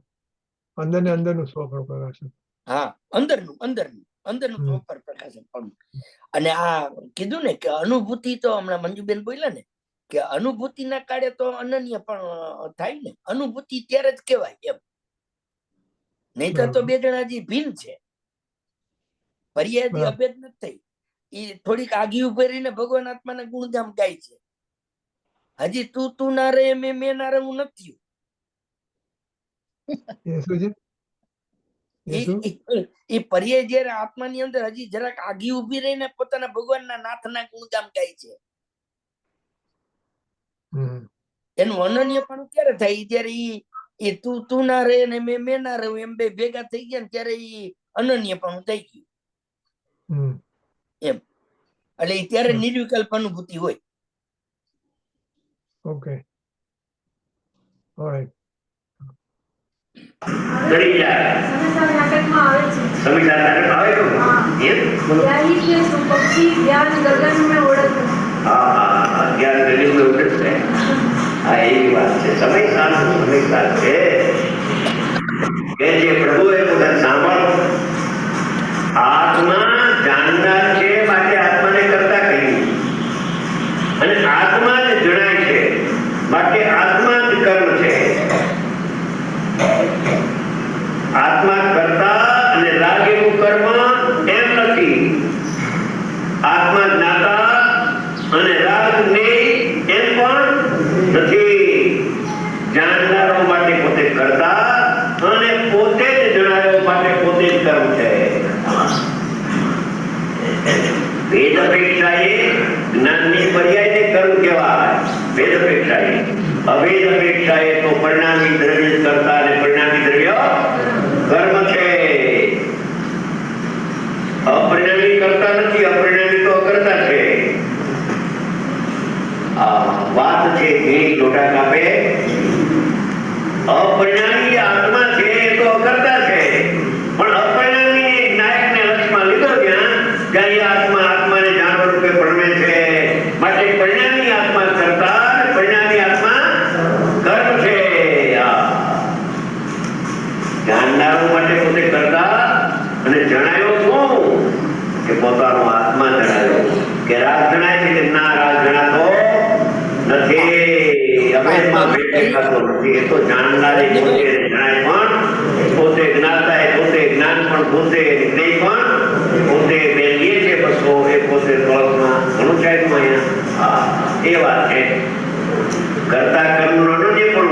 અંદર ને અંદરનું સ્વપર પ્રકાશક. હા, અંદરનું સ્વપર પ્રકાશક પણ. અને આ કીધું ને કે અનુભૂતિ તો હમણાં મંજુબેન બોલ્યા ને કે અનુભૂતિના કાળે તો અનન્ય પણ થાય ને, અનુભૂતિ ત્યારે જ કહેવાય એમ. નહીતર તો બે જણા હજી ભિન્ન છે, પર્યાયથી અભેદ નથી થઈ. એ થોડીક આગી ઉભી રહીને ભગવાન આત્માના ગુણધામ ગાય છે. હજી તું ના રહે મેં ના રહું નથી. એ પર્યાય જયારે આત્માની અંદર હજી જરાક આગી ઉભી રહીને પોતાના ભગવાનના નાથના ગુણગામ ગાય છે. એનું અનન્ય પણ ક્યારે થાય? જયારે એ તું ના રહે ને મેં ના રહું એમ બે ભેગા થઈ ગયા ને ત્યારે એ અનન્ય પણ થઈ ગયું એમ. એટલે ત્યારે નિર્વિકલ્પ અનુભૂતિ હોય. Okay, alright. કરી જાય સમીક્ષા નાટકમાં આવે છે. સમીક્ષા નાટક આવે તો એમ બોલો. યાહી કે પક્ષી જ્ઞાન ગગન में उड़त. હા, જ્ઞાન ગગન में उड़त છે. હા, એવી વાત છે. સમીક્ષા છે કે જે પ્રભુએ પોતાને સાંભળો, આત્મા જાણનાર છે માટે આત્માને કરતા કહ્યું અને આત્મા જ જણાય છે માટે આત્મા જ કર્મ છે. આત્મા કરતા અને લાગેલું કર્મ એમ નથી. આત્મા જ્ઞાતા અને રાગ નહીં એમ પણ નથી. જાણનારો માટે પોતે કરતા અને પોતે જ જણાવ્યો માટે પોતે જ કર્મ છે. ભેદ અપેક્ષાએ જ્ઞાનની પર્યાયને કર્મ કહેવાય. ભેદ અપેક્ષાએ. અભેદ અપેક્ષાએ તો પરિણામી દ્રવ્ય કરતા અને પરિણામી દ્રવ્ય કર્મ છે. અપરિણામી કરતા નથી, અપરિણામી તો અકર્તા છે. આ વાત છે ઘી લોટા કાપે. અપરિણામી આત્મા છે એ તો અકર્તા છે, પણ અપરિણામી નાયકને લક્ષમાં લીધો ત્યાં એ આત્માને જાણવા રૂપે પરમે છે. માટે પરિણામી આત્મા કરતા અને પરિણામી આત્મા કર્મ છે. જાણનારો માટે પોતે કરતા અને જણાયો શું કે પોતાનો આત્મા જણાયો. કે રાગ જણાય છે કે ના, રાગ જણાતો નથી, અભેદમાં ભેદ દેખાતો નથી. એ તો જાણનારે પોતે જણાય પણ પોતે, જ્ઞાતા એ પોતે, જ્ઞાન પણ પોતે, જ્ઞેય પણ પોતે. બે લે છે બસો એ પોતે તોળમાં ઘણું ચાલ્યું અહીંયા. હા, એ વાત છે. કરતા કર્મનું અનન્ય પણ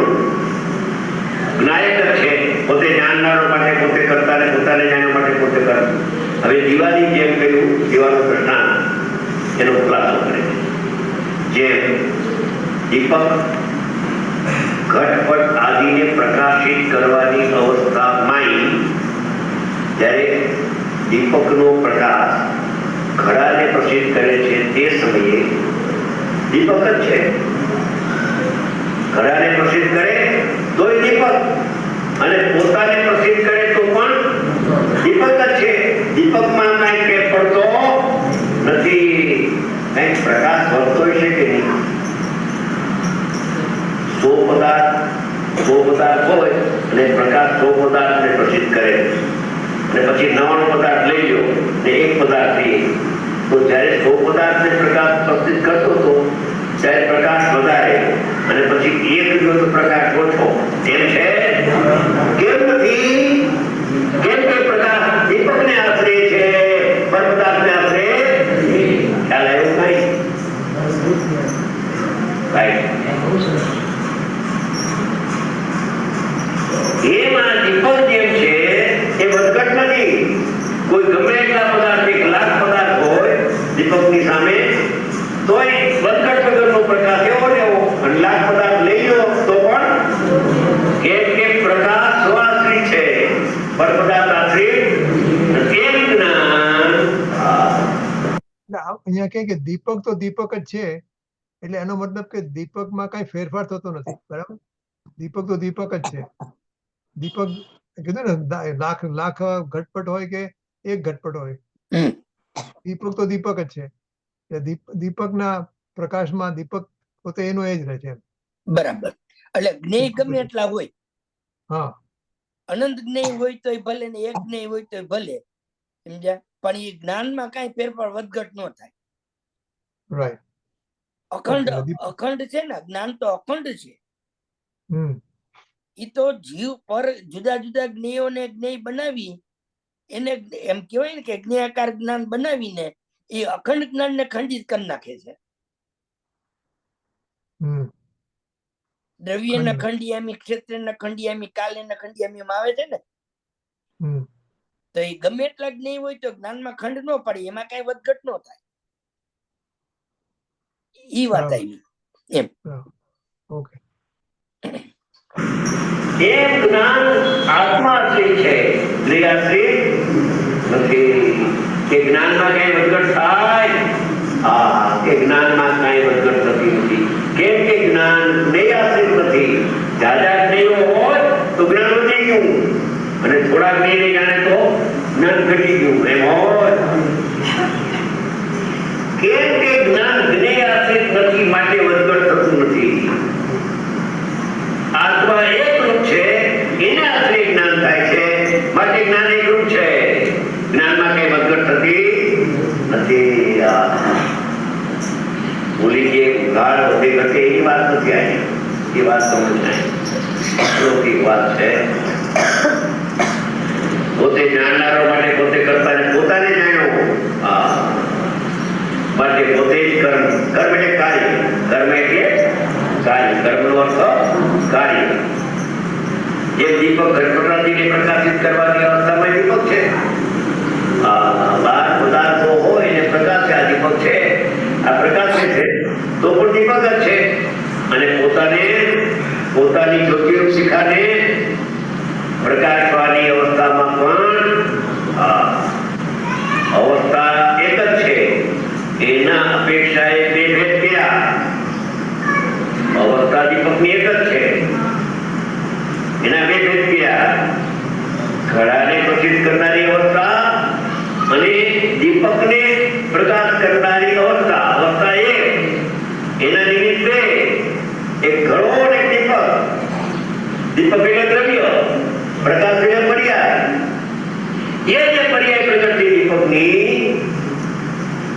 જ્ઞાયક છે. પોતે જાણનારો માટે પોતે કરતા ને પોતાને જાણવા માટે પોતે કરતા. હવે દિવાળી જેમ કહ્યું, દિવાનો દ્રષ્ટાંત એનો ખુલાસો કરે છે. જેમ દીપક ઘટપટ આદિને પ્રકાશિત કરવાની અવસ્થામાં જ્યારે દીપકનો પ્રકાશ ઘડાને પ્રસિદ્ધ કરે છે તે સમયે દીપક જ છે. ઘડાને પ્રસિદ્ધ કરે તોય દીપક, અને પોતાને પ્રસિદ્ધ કરે તો પણ દીપક જ છે. દીપકમાં કઈ ફેર પડતો નથી. કઈ પ્રકાશ વધતો છે કે નહીં? 100 પદાર્થ હોય અને પ્રકાશ 100 પદાર્થને પ્રસિદ્ધ કરે અને પછી 99 પદાર્થ લઈ લો ને એક પદાર્થ લઈએ તો જ્યારે 100 પદાર્થને પ્રકાશ પ્રસિદ્ધ કરતો હતો ત્યારે પ્રકાશ વધારે અને પછી એક ગયો તો પ્રકાશ ઓછો. એમ છે? કેમ નથી? કેમ કે પ્રકાશ દીપકને આશરે છે, પર પદાર્થને આશરે ખ્યાલ આવ્યો કઈ? એમાં દીપક જેમ છે એ વધઘટ નથી. કોઈ ગમે એટલા પદાર્થ, 1,00,000 પદાર્થ હોય દીપકની સામે તોય વધઘટ વગરનો પ્રકાશ એવો લેવો અને 1,00,000 પદાર્થ લઈ લો તો પણ કેમ કે પ્રકાશ અહીંયા કહે કે દીપક તો દીપક જ છે, એટલે એનો મતલબ કે દીપકમાં કાંઈ ફેરફાર થતો નથી, બરાબર? દીપક તો દીપક જ છે. દીપક કીધું ને, લાખ લાખ ઘટપટ હોય કે એક ઘટપટ હોય, હમ. દીપક તો દીપક જ છે. એટલે દીપકના પ્રકાશમાં દીપક પોતે એનો એ જ રહે છે એમ. બરાબર. એટલે જ્ઞેય ગમે એટલા હોય, હા, અનંત જ્ઞેય હોય તોય ભલે ને એક જ્ઞેય હોય તોય ભલે, સમજ્યા? પણ એ જ્ઞાનમાં કાંઈ ફેરફાર વધઘટ ન થાય. રાઈટ. અખંડ એટલે દીપક- અખંડ છે ને, જ્ઞાન તો અખંડ છે. હમ એ તો જીવ પર જુદા જુદા જ્ઞેયોને જ્ઞેય બનાવી એને એમ કહેવાય ને કે જ્ઞેયાકાર જ્ઞાન બનાવીને એ અખંડ જ્ઞાનને ખંડિત કરી નાખે છે. હમ દ્રવ્યના ખંડ. ખંડિયામી, ક્ષેત્રના ખંડિયામી, કાલેના ખંડિયામી આવે છે ને, હમ તો એ ગમે એટલા જ્ઞેય હોય તો જ્ઞાનમાં ખંડ ન પડે, એમાં કઈ વધઘટ ન થાય. ઈ વાત બરાબર. આવી એમ. ઓકે. એ જ્ઞાન આત્માશ્રિત છે, ક્રિયાશ્રિત નથી. કે જ્ઞાનમાં કઈ વધઘટ થાય? હા, કે જ્ઞાનમાં કઈ વધઘટ થતી નથી. કેમ કે જ્ઞાન જ્ઞેયાશ્રિત નથી. જાજા જ્ઞેયો હોય તો જ્ઞાન વધી ગયું, અને થોડા જ્ઞેયને જાણે તો જ્ઞાન ઘટી ગયું, એમ હોય. કેમ કે જ્ઞાન જ્ઞેયાશ્રિત નથી, માટે વધઘટ થતું નથી. આત્મા એકરૂપ છે, એના આશ્રય જ્ઞાન થાય છે, માટે જ્ઞાન એકરૂપ છે. જ્ઞાનમાં કઈ વધઘટ થતી નથી. ભૂલી કે ઉઘાડ વધે ઘટે એની વાત નથી આવી. એ વાત સમજાય, લૌકિક વાત છે. પોતે જાણનારો માટે પોતે કરતા પોતાને જાણ્યો, માટે પોતે જ કર્મ. કર્મ એટલે કાર્ય. કર્મ એટલે કાર્ય. કર્મનો અર્થ કાર્ય. જે દીપક ઘટપટાદીને પ્રકાશિત કરવાની અવસ્થામાં દીપક છે. બહાર પદાર્થો હોય એને પ્રકાશ, આ દીપક છે, આ પ્રકાશ છે, તો પણ દીપક જ છે. અને પોતાની જ્યોતિરૂપ શિખાને પ્રકાશવાની અવસ્થામાં પણ અવસ્થા એક જ છે. એના અપેક્ષાએ બે ભેદ થયા. અવસ્થા દીપકની એક જ છે, એના બે ભેદ થયા. ઘડાને પ્રસિદ્ધ કરનારી અવસ્થા અને દીપકને પ્રકાશ કરનારી અવસ્થા. અવસ્થા એક, એના નિમિત્તે એક ઘડો અને દીપક. દીપક એટલે દ્રવ્ય, પ્રકાશ એટલે પર્યાય. એ જે પર્યાય પ્રગતિ દીપકની,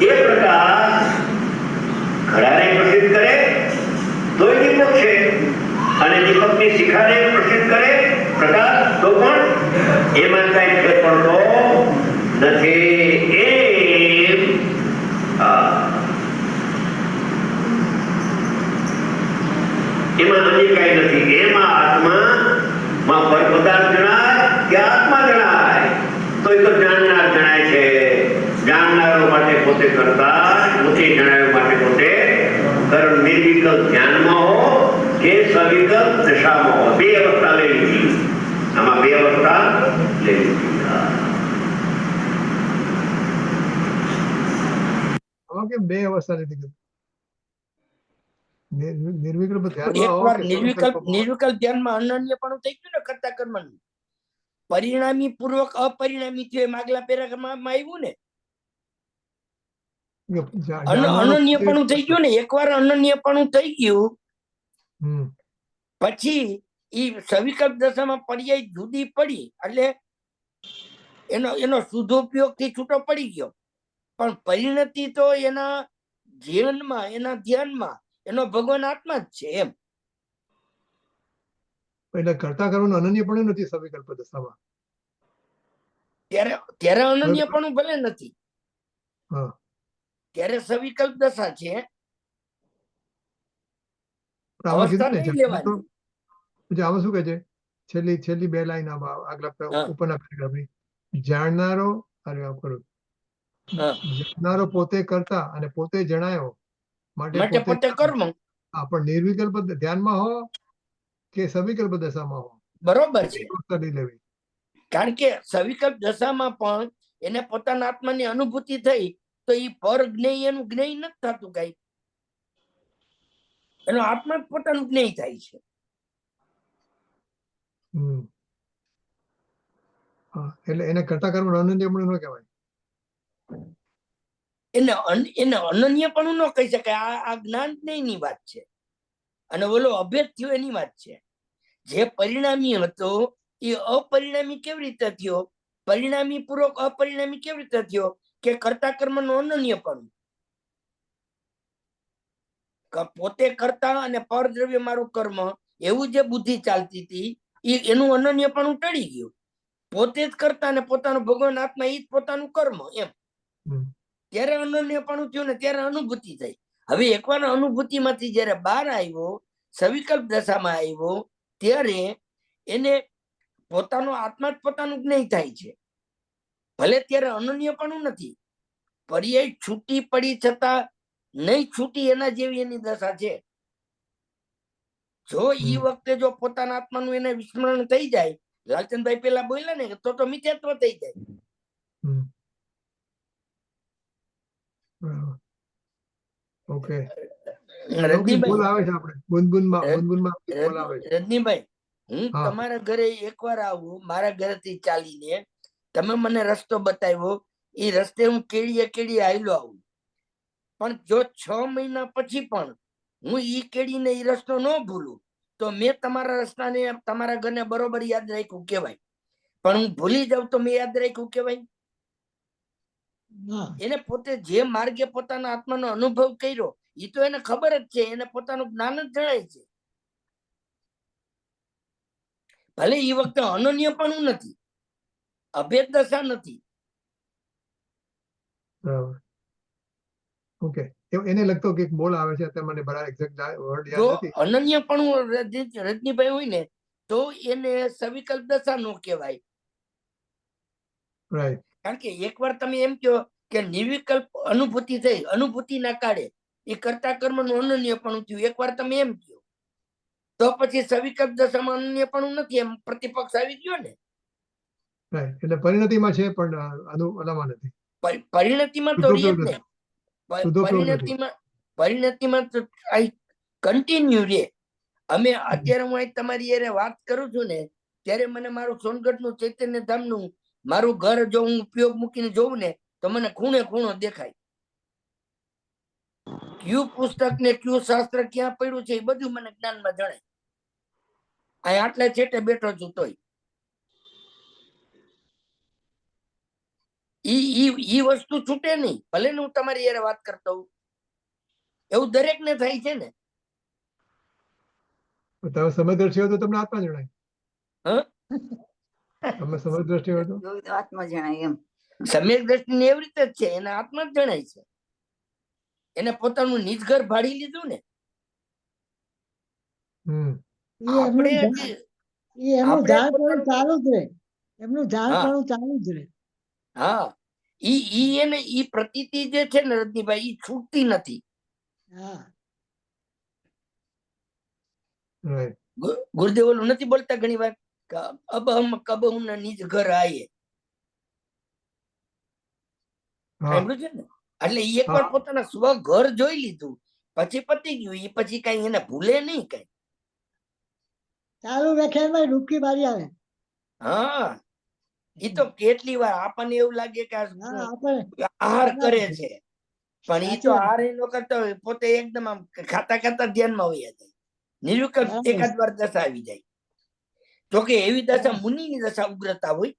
એ પ્રકાશ ઘડાને પ્રસિદ્ધ કરે તો દીપક છે, અને દીપકની શિખાને પ્રસિદ્ધ કરે પ્રકાશ તો પણ એમાં કઈ ફેર પડતો નથી. એમ એમાં હજી કઈ નથી. એમાં આત્મા પર પદાર્થ જણાય કે આત્મા જણાય તો એ તો જાણનાર જણાય છે. જાણનારો માટે પોતે કરતા, પોતે જણાવ્યો માટે પોતે કર્મ. નિર્વિકલ્પ ધ્યાનમાં હો કે સવિકલ્પ દશામાં હો, બે અવસ્થા લઈ લીધી. આમાં બે અવસ્થા લઈ લીધી. આમાં કે બે અવસ્થા લીધી. નિર્વિકલ્પ ધ્યાનમાં હો એકવાર કે નિર્વિકલ્પ સવિકલ્પમાં હો. નિર્વિકલ્પ ધ્યાનમાં અનન્યપણું થઈ ગયું ને કરતા કર્મનું, પરિણામી પૂર્વક અપરિણામી થયું, એમ આગલા પેરાગ્રાફમાં આવ્યું ને. જાણનારો અનન્યપણું થઈ ગયું ને, એકવાર અનન્યપણું થઈ ગયું હમ પછી ઈ સવિકલ્પ દશામાં પર્યાય જુદી પડી, એટલે એનો શુદ્ધોપયોગ થી છૂટો પડી ગયો. પણ પરિણતિ તો એના જીવનમાં, એના ધ્યાનમાં એનો ભગવાન આત્મા જ છે એમ. એટલે કરતા કરવાનું અનન્ય પણ નથી સવિકલ્પ દશામાં. ત્યારે અનન્યપણું ભલે નથી, હા, ત્યારે સવિકલ્પ દશા છે. પણ આમાં અવસ્થા કીધું ને નહીં જાણનાર તો લેવાની. પછી આમાં શું કહે છે, છેલ્લી બે લાઈન આગલા હા. ઉપરના પેરેગ્રાફની, જાણનારો અરે આમ કરું હા. જાણનારો પોતે કરતા અને પોતે જણાયો માટે માટે પોતે કર્મ. હા, પણ નિર્વિકલ્પ ધ્યાનમાં હો કે સવિકલ્પ દશામાં હો, બરોબર છે. એ અવસ્થા નહીં લેવી. કારણ કે સવિકલ્પ દશામાં પણ એને પોતાના આત્માની અનુભૂતિ થઈ તો એ પર જ્ઞેય એનું જ્ઞેય નથી થતું કઈ, એનો આત્મા જ પોતાનું જ્ઞેય થાય છે. હમ. હા, એટલે એને કરતા કર્મ અનન્યપણું ન કહેવાય. એને અનન્યપણું ન કહી શકાય. આ જ્ઞાન જ્ઞેયની વાત છે અને ઓલો અભેદ થયો એની વાત છે. જે પરિણામી હતો એ અપરિણામી કેવી રીતે થયો, પરિણામી પૂર્વક અપરિણામી કેવી રીતે થયો કે કરતા કર્મનું અનન્યપણું. પોતે કરતા અને પરદ્રવ્ય મારું કર્મ એવું જે બુદ્ધિ ચાલતી હતી એનું અનન્યપણું ટળી ગયું. પોતે જ કરતા અને પોતાનું ભગવાન આત્મા એ જ પોતાનું કર્મ એમ. ત્યારે અનન્યપણું થયું ને ત્યારે અનુભૂતિ થઈ. હવે એકવાર અનુભૂતિમાંથી જયારે બહાર આવ્યો, સવિકલ્પ દશામાં આવ્યો, ત્યારે એને પોતાનો આત્મા જ પોતાનું જ્ઞેય થાય છે. ભલે ત્યારે અનન્યપણું નથી, પર્યાય છૂટી પડી છતાં નહીં છૂટી એના જેવી એની દશા છે. જો ઈ વખતે જો પોતાના આત્માનું એને વિસ્મરણ થઈ જાય, લાલચંદભાઈ પેલા બોલ્યા ને તો મિથ્યાત્વ થઈ જાય. ઓકે, રજનીભાઈ, બોલ આવે છે આપણે બોલ આવે છે. રજનીભાઈ, હું હા. તમારા ઘરે એકવાર આવું, મારા ઘરેથી ચાલીને તમે મને રસ્તો બતાવ્યો, એ રસ્તે હું કેડીએ આયલો આવું, પણ જો 6 મહિના પછી પણ હું ઈ કેડીને ઈ રસ્તો ન ભૂલું તો મેં તમારા રસ્તાને તમારા ઘરને બરોબર યાદ રાખ્યું કહેવાય. પણ હું ભૂલી જાઉં તો મેં યાદ રાખ્યું કહેવાય. ના એને પોતે જે માર્ગે પોતાના આત્માનો અનુભવ કર્યો એ તો એને ખબર જ છે, એને પોતાનું જ્ઞાન જ જણાય છે. ભલે એ વખતે અનન્યપણું નથી, અભેદ દશા નથી. બરાબર. ઓકે, એને લગતો કે બોલ આવે છે અત્યારે મને બરાબર એક્ઝેક્ટ વર્ડ જો યાદ નથી. અનન્યપણું રજનીભાઈ હોય ને તો એને સવિકલ્પ દશા નો કહેવાય. રાઈટ. કારણ કે એકવાર તમે એમ કહો કે નિર્વિકલ્પ અનુભૂતિ થઈ, અનુભૂતિના કાળે એ કરતા કર્મનું અનન્યપણું થયું, એકવાર તમે એમ કહો તો પછી સવિકલ્પ દશામાં અનન્યપણું નથી, એમ પ્રતિપક્ષ આવી ગયો ને. રાઈટ, એટલે પરિણતિમાં છે પણ ઓલામાં નથી. પરિણતિમાં તો રહે જ ને. શુદ્ધોપયોગ નથી. પરિણતિમાં તો કન્ટિન્યુ રે. અમે અત્યારે હું અહીં તમારી યારે વાત કરું છું ને ત્યારે મને મારું સોનગઢનું ચૈતન્ય ધામનું મારું ઘર જો હું ઉપયોગ મૂકીને જોઉં ને તો મને ખૂણે ખૂણો દેખાય. કયું પુસ્તક ને કયું શાસ્ત્ર ક્યાં પડ્યું છે એ બધું મને જ્ઞાનમાં જણાય. અહીં આટલે છેટે બેઠો છું તોય ઈ વસ્તુ છૂટે નહીં. ભલે ને હું તમારી યારે વાત કરતો હોઉં, એવું દરેક ને થાય છે ને. તમે સમજદ્રષ્ટિ હોય તો તમને આત્મા જણાય. હા, તમે સમજદ્રષ્ટિ હોય તો આત્મા જણાય એમ. સમ્યક દ્રષ્ટિ એવી રીતે જ છે, એને આત્મા જ જણાય છે. એને પોતાનું નિજ ઘર ભાડી લીધું ને. આપણે એમનું જાણપણું ચાલુ જ રહે, એમનું જાણપણું ચાલુ જ રહે. હા, ઈ એને ઈ પ્રતીતિ જે છે ને રજનીભાઈ, ઈ છૂટતી નથી. હા રાઈટ. ગુરુદેવ ઓલું નથી બોલતા ઘણી વાર કે અબ હમ કબ હું નિજ ઘર આયે, સાંભળ્યું છે ને? એટલે ઈ એકવાર પોતાના સ્વ ઘર જોઈ લીધું પછી પતી ગયું. ઈ પછી કઈ એને ભૂલે નહીં કઈ. ચાલુ વ્યાખ્યાનમાં ડૂબકી મારી આવે. હા, ઈ તો કેટલી વાર આપણને એવું લાગે કે હા આપણે આહાર કરે છે, પણ ઈ તો સાચી વાત. આહાર એનો કરતા હોય પોતે એકદમ આમ ખાતા ખાતા ધ્યાનમાં વહી જાય. નિર્વિકલ્પ બરાબર. એકાદ વાર દશા આવી જાય. જોકે એવી દશા મુનિની દશા ઉગ્રતા હોય.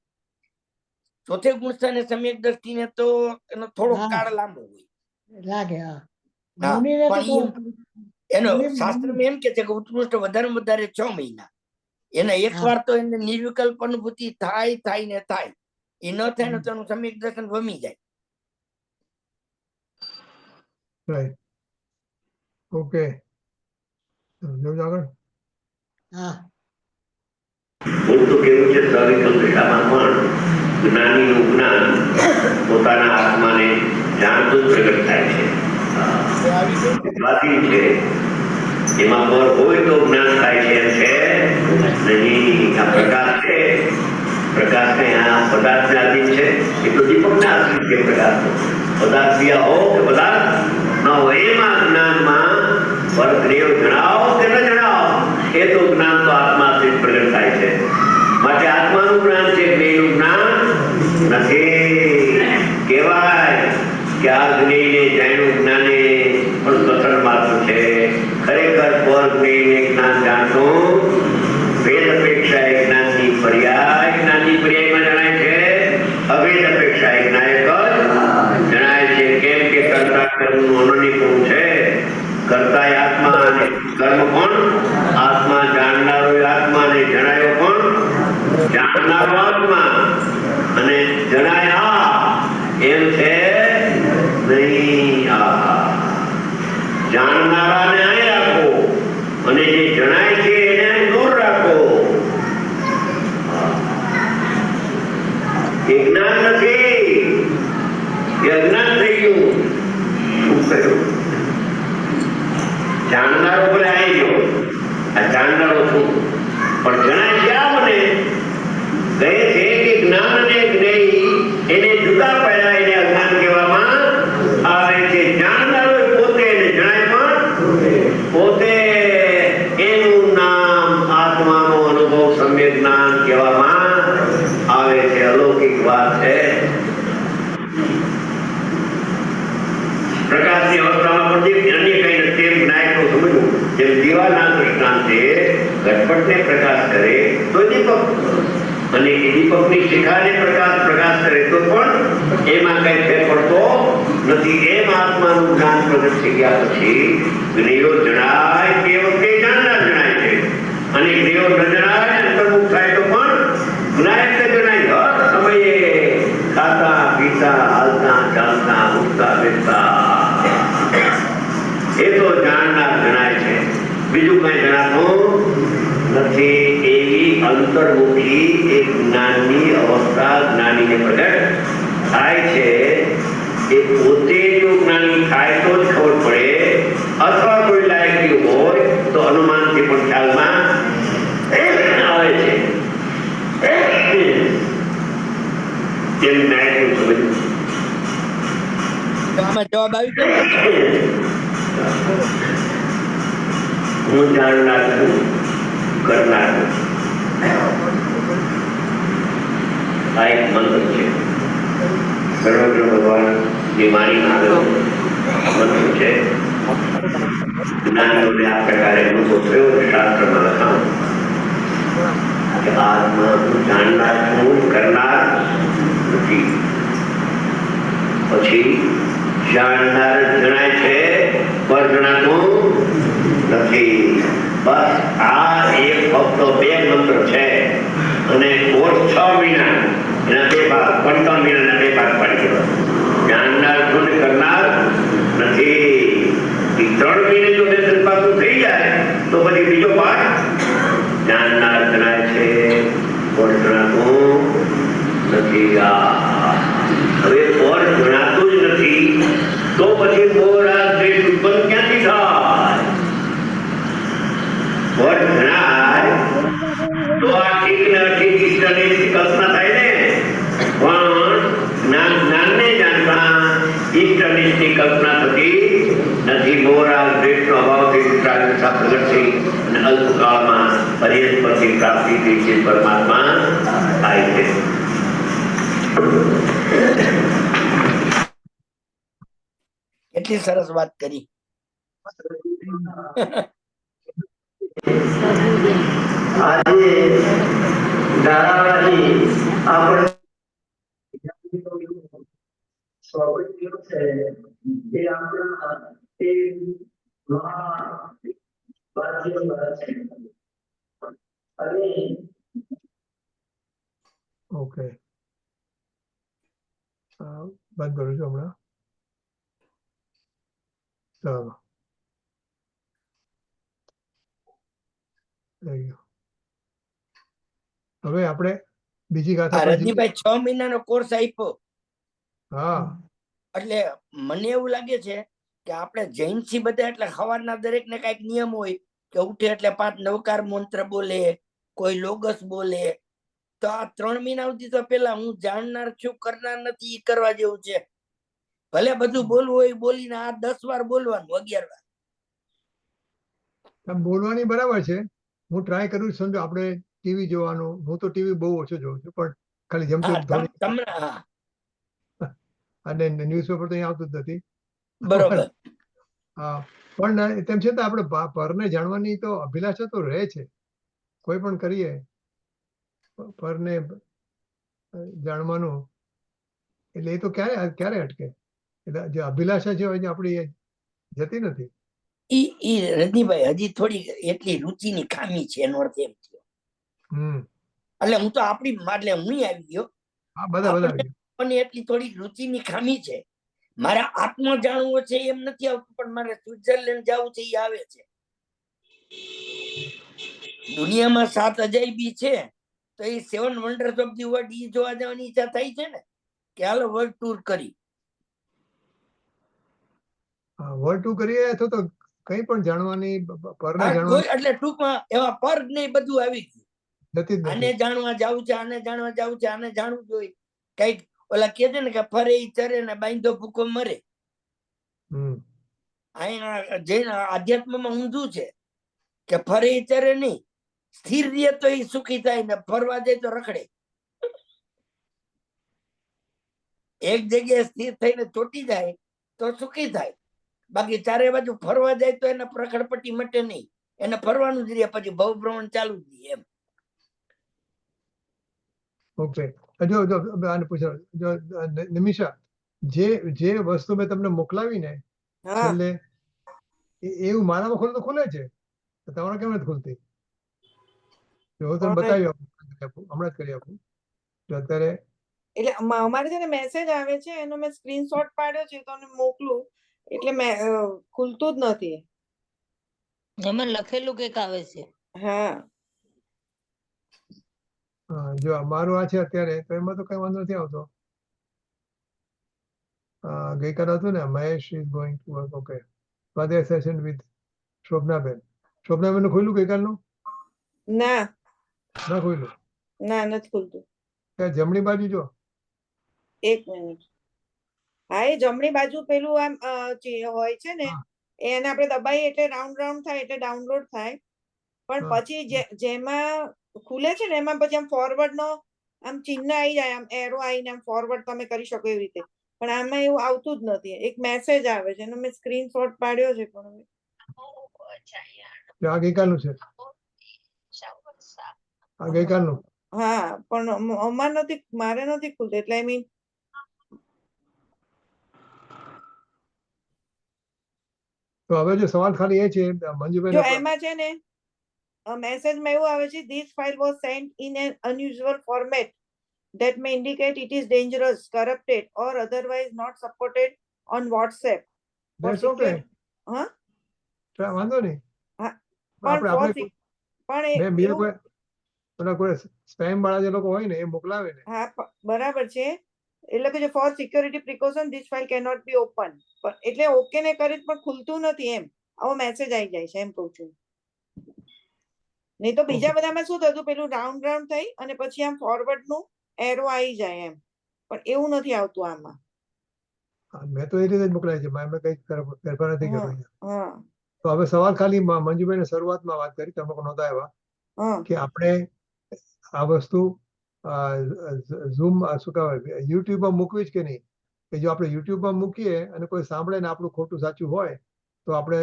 ચોથે ગુણસ્થાને સમ્યક દ્રષ્ટિને તો એનો થોડો હા. કાળ લાંબો હોય. લાગે હા. હા, મુનિને તો પણ એનો મુનિ- શાસ્ત્રમાં એમ કે છે કે ઉત્કૃષ્ટ વધારે વધારે 6 મહિના. એના એક હા. વાર તો એને નિર્વિકલ્પ અનુભૂતિ થાય ને થાય. એ ન થાય ને તો એનું સમ્યક દર્શન વમી જાય. રાઈટ. ઓકે, જવું આગળ. હા હું તો કેવું છે સવિકલ્પ દશામાં પણ જ્ઞાનીનું જ્ઞાન પોતાના આત્માને જાણતું જ પ્રગટ થાય છે. સ્વાધીન છે, એમાં પર હોય તો જ્ઞાન થાય છે એમ છે નહીં. આ પ્રકાશ છે, પ્રકાશને આ પદાર્થને આધીન છે, એ તો દીપકના આધીન છે પ્રકાશ. પદાર્થ થયા હો કે પદાર્થ ન હો, એમાં જ્ઞાનમાં પરક્રિયા જણાવો કે ન જણાવો, એ તો જ્ઞાન તો આત્માથી જ પ્રગટ થાય છે. માટે આત્માનું જ્ઞાન છે, જ્ઞેયનું જ્ઞાન નથી. કહેવાય કે આ જ્ઞેયને જાણ્યું જ્ઞાને પણ કથન માત્ર છે. ખરેખર પર જ્ઞેયને જ્ઞાન જાણતું ભેદ અપેક્ષા એ જ્ઞાનની પર્યાય, જ્ઞાનની પર્યાયમાં જણાય છે. અભેદ અપેક્ષા એ જ્ઞાયક જ જણાય છે. કેમ કે કર્તા કર્મનું અનનિપુણ છે. કર્તા આત્મા અને કર્મ કોણ? આત્મા. જાણનારો આત્મા ને જણાયો કોણ? જાણનારો આત્મા. અને જણાય એમ છે નહીં. જાણનારાને અહીં રાખો અને જે જણાય છે એને દૂર રાખો. એ જ્ઞાન નથી, એ અજ્ઞાન થઈ ગયું. શું કહ્યું? જાણનારો બોલે આવી ગયો, આ જાણનારો છું, પણ જણાય છે આ મને કહે છે કે જ્ઞાન અને જ્ઞેય એને જુદા પડ્યા, એને અજ્ઞાન કહેવામાં આવે છે. જાણનારો પોતે એને જણાય પણ પોતે. એનું નામ આત્માનો અનુભવ સમ્યક જ્ઞાન કહેવામાં આવે છે. અલૌકિક વાત છે. પ્રકાશની અવસ્થામાં પણ અન્ય કઈ નથી એમ જ્ઞાયકનું સમજવું. જેમ દીવાના દૃષ્ટાંતે ઘટપટને પ્રકાશ કરે તો દીપક, અને એ દીપકની શિખાને પ્રકાશ કરે તો પણ એમાં કઈ ફેર પડતો નથી. એમ આત્માનું જ્ઞાન પ્રગટ થઈ ગયા પછી જ્ઞેયો જણાય તે વખતે જાણનાર જણાય છે, અને જ્ઞેયો ન જણાય અંતર્મુખ થાય તો પણ જ્ઞાયક જણાય. હર સમયે ખાતા પીતા હાલતા ચાલતા ઉઠતા બેસતા એ તો જાણનાર જણાય છે, બીજું કઈ જણાતું નથી. એવી અંતર્મુખી એક જ્ઞાનની અવસ્થા જ્ઞાનીને પ્રગટ થાય છે. એ પોતે જો જ્ઞાની થાય તો જ ખબર પડે, અથવા કોઈ લાયકી હોય તો અનુમાનથી પણ ખ્યાલમાં આવે છે. જેમ નાયકનું સમજવું. આમાં જવાબ આવી ગયો. હું જાણનાર છું, કરનાર છું. આ એક મંત્ર છે. સર્વજ્ઞ ભગવાન જે માની આગળ મંત્ર છે. જ્ઞાનીઓને આ પ્રકારે અનુભવ થયો. શાસ્ત્રમાં લખાણ કે આત્મા હું જાણનાર છું, કરનાર નથી. પછી જાણનાર જણાય છે, પર જણાતું નથી. બસ આ એક ફક્ત 2 મંત્ર છે, અને કોર્સ 6 મહિના, એના 2 ભાગ, 55 મહિનાના 2 ભાગ પાડી દેવા. જાણનાર છું ને કરનાર નથી. 3 મહિને જો દર્શન પાછું થઈ જાય તો પછી બીજો પાઠ જાણનાર જણાય છે, પર જણાતું નથી. હવે પર જણાતું જ નથી તો પછી મોરા દ્વેષ ઉત્પન્ન ક્યાંથી થાય? પર જણાય તો આ ઠીક ને અઠીક ઈષ્ટની કલ્પના થાય ને, પણ જ્ઞાનને જાણતા ઈષ્ટની કલ્પના થતી નથી. મોરા દ્વેષનો અભાવથી પ્રગટ થઈ અને અલ્પકાળમાં પર્યંત પછી પ્રાપ્તિ થઈ છે, પરમાત્મા થાય છે. કેટલી સરસ વાત કરી. આજે ધારાવાહી આપણે સ્વાભાવિક છે કે આપણા તે અને ઓકે, બંધ કરું છું હમણાં. ચાલો, થઈ ગયું. હવે આપણે બીજી ગાથા પર જઈએ. રજનીભાઈ 6 મહિનાનો કોર્સ આપ્યો, હા, એટલે મને એવું લાગે છે કે આપણે જૈન છીએ બધા, એટલે સવારના દરેક ને કઈક નિયમ હોય કે ઉઠે એટલે 5 નવકાર મંત્ર બોલે, કોઈ લોગસ બોલે. તો આ 3 મહિના સુધી તો પેલા હું જાણનાર છું, કરનાર નથી, ઈ કરવા જેવું છે. ભલે બધું બોલવું હોય એ બોલીને આ 10 વાર બોલવાનું, 11 વાર. આમ બોલવાની બરાબર છે. હું ટ્રાય કરું છું. સમજો આપણે ટીવી જોવાનું, હું તો ટીવી બહુ ઓછો જોઉં છું, પણ ખાલી જેમ હા, કે થોડી તમને હા અને ન્યૂઝપેપર તો અહીં આવતું જ નથી. બરોબર. હા, પણ તેમ છતાં આપણે પરને જાણવાની તો અભિલાષા તો રહે છે. કોઈ પણ કરીએ પરને જાણવાનું, એટલે એ તો ક્યારે ક્યારે અટકે? એટલે જે અભિલાષા છે એ આપણી એ જતી નથી. ઈ રજનીભાઈ હજી થોડી એટલી રુચિની ખામી છે, એનો અર્થ એમ થયો. એટલે હું તો આપણી એટલે હું આવી ગયો. હા, બધા આવી આપણને ગયા. મને એટલી થોડી રુચિની ખામી છે. મારે આત્મ જાણવું છે એમ નથી આવતું, પણ મારે સ્વિટ્ઝરલેન્ડ જવું છે એ આવે છે. દુનિયામાં 7 અજાયબી છે, તો એ 7 વન્ડર્સ ઓફ ધી વર્લ્ડ ઈ જોવા જવાની ઈચ્છા થાય છે ને, કે હાલો વર્લ્ડ ટૂર કરી. વર્લ્ડ ટુ કરીએ અથવા તો કંઈ પણ જાણવાની પરને કોઈ જાણવાની એટલે ટૂંકમાં એવા પર્ગ ને બધું આવી ગયું. જતી જ આને નથી. જાણવા જવું છે, આને જાણવા જવું છે, આને જાણવું જોઈએ. કઈક ઓલા કે છે ને કે ફરે ઈ ચરે ને બાંધો ભૂકો મરે. હમ અહીંયા જૈન આધ્યાત્મમાં ઊંધું છે કે ફરે ઈ ચરે નહીં, સ્થિર રહે તો એ સુખી થાય ને ફરવા જાય તો રખડે. એક જગ્યાએ સ્થિર થઈને ચોટી જાય તો સુખી થાય, બાકી ચારે બાજુ ફરવા જાય તો એને રખડપટ્ટી મટે નહીં, એને ફરવાનું જ રહે, પછી ભવ ભ્રમણ ચાલુ જ રહે એમ. ઓકે. જો જો આને પૂછો, જો નિમિષા, જે વસ્તુ મેં તમને મોકલાવી ને હા છેલ્લે, એવું મારામાં ખુલે તો ખુલે છે, તો તમારે કેમ નથી ખુલતી? જો હું તમને પણ બતાવી આપું, હમણાં જ કરી આપું. જો અત્યારે એટલે અમારે છે ને મેસેજ આવે છે, એનો મેં સ્ક્રીનશોટ પાડ્યો છે, તમને મોકલું. એટલે મેં ખુલતું જ નથી. એમાં લખેલું કંઈક આવે છે. હા, જો મારું આ છે અત્યારે, તો એમાં તો કઈ વાંધો નથી આવતો. ગઈકાલે હતું ને, Mahesh is going to work. Okay, સ્વાધ્યાય સેશન વિથ શોભનાબેન. શોભનાબેન ખુલ્લું ગઈકાલનું? ના ના ખુલ્લું. ના નથી ખુલતું. ત્યાં જમણી બાજુ જો. એક મિનિટ. હા, એ જમણી બાજુ પેલું આમ જે હોય છે ને, હા, એને આપણે દબાઈએ એટલે રાઉન્ડ રાઉન્ડ થાય, એટલે ડાઉનલોડ થાય. પણ હા. પછી જેમાં ખુલે છે ને, એમાં પછી આમ ફોરવર્ડ નો આમ ચિહ્ન આવી જાય, આમ એરો આવીને આમ ફોરવર્ડ તમે કરી શકો એવી રીતે. પણ આમાં એવું આવતું જ નથી. એક મેસેજ આવે છે, એનો મેં સ્ક્રીનશોટ પાડ્યો છે, પણ જો આ ગઈકાલનું છે. આ ગઈકાલનું. હા, પણ અમાર નથી, મારે નથી ખુલતું. એટલે આઈ મીન તો હવે જો સવાલ ખાલી એ છે, જો મંજુભાઈ એમાં છે ને મેસેજમાં એવું આવે છે, this file was sent in an unusual format that may indicate it is dangerous, corrupted, or otherwise not supported on WhatsApp. For That's okay. હા, વાંધો નહીં. હા, આપણે પણ આપણે પણ મેં બીજા કોઈ ઓલા કોઈ સ્પેમ વાળા જે લોકો હોય ને, એ મોકલાવે ને. હા, બરાબર છે. એટલે કે for security precaution this file cannot be open. એટલે ઓકે ને કરી પણ ખુલતું નથી એમ. આવો મેસેજ આવી જાય છે, એમ કહું છું. નહીં તો બીજા બધામાં શું થતું, પેલું રાઉન્ડ રાઉન્ડ થઈ અને પછી આમ ફોરવર્ડ નું એરો આવી જાય એમ. પણ એવું નથી આવતું આમાં. મેં તો એ રીતે જ મોકલાય છે, મેં કઈ ફેરફાર નથી કર્યો અહીંયા. હા, તો હવે સવાલ ખાલી મંજુભાઈ શરૂઆતમાં વાત કરી, તમે નહોતા આવ્યા, હા, કે આપણે આ વસ્તુ ઝૂમ શું કહેવાય યુટ્યુબમાં મૂકવી જ કે નહીં. કે જો આપણે યુટ્યુબમાં મૂકીએ અને કોઈ સાંભળે ને આપણું ખોટું સાચું હોય, તો આપણે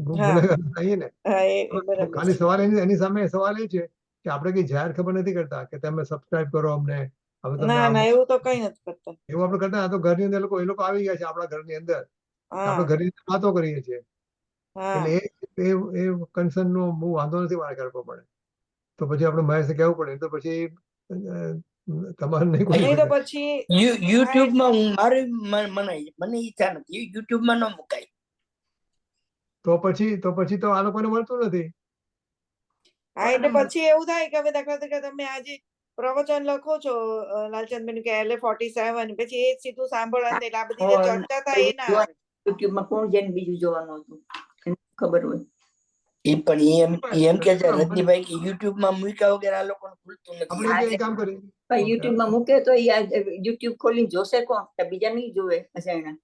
ગુનેગાર થઈએ ને. હા, એ બરાબર ખાલી છે. સવાલ એની સામે સવાલ એ છે કે આપણે કઈ જાહેર ખબર નથી કરતા કે તમે સબસ્ક્રાઇબ કરો અમને. હવે તમે ના ના, એવું તો કઈ નથી કરતા. એવું આપણે કરતા, આ તો ઘરની અંદર એ લોકો આવી ગયા છે આપણા ઘરની અંદર, આપણે હા, ઘરની અંદર વાતો કરીએ છીએ. હા, એટલે એ કન્સર્ન નો બહુ વાંધો નથી મારે કરવો પડે. તો પછી આપણે મહેશને કહેવું પડે, તો પછી તમારે નહીં કોઈ નહીં તો પછી યુટ્યુબમાં હું મારી મને ઈચ્છા નથી, યુટ્યુબમાં ન મુકાય. તો પછી તો આ લોકોને મળતું નથી. હા, એટલે પછી એવું થાય કે હવે દાખલા તરીકે તમે આજે પ્રવચન લખો છો લાલચંદબેન કે LA47, પછી એ સીધું સાંભળવાનું, એટલે આ બધી જે ચર્ચા થાય એ ના આવે. યુટ્યુબમાં કોણ જઈને બીજું જોવાનું હતું, એને ખબર હોય. એ પણ એમ કે છે રજનીભાઈ કે યુટ્યુબમાં મૂક્યા વગર આ લોકોને ખુલતું નથી. આપણે એક કામ કરીએ, પણ Okay. યુટ્યુબ માં મૂકે તો યુટ્યુબ ખોલીને જોશે કોણ? કે બીજા નહીં જોવે અજાણ્યા?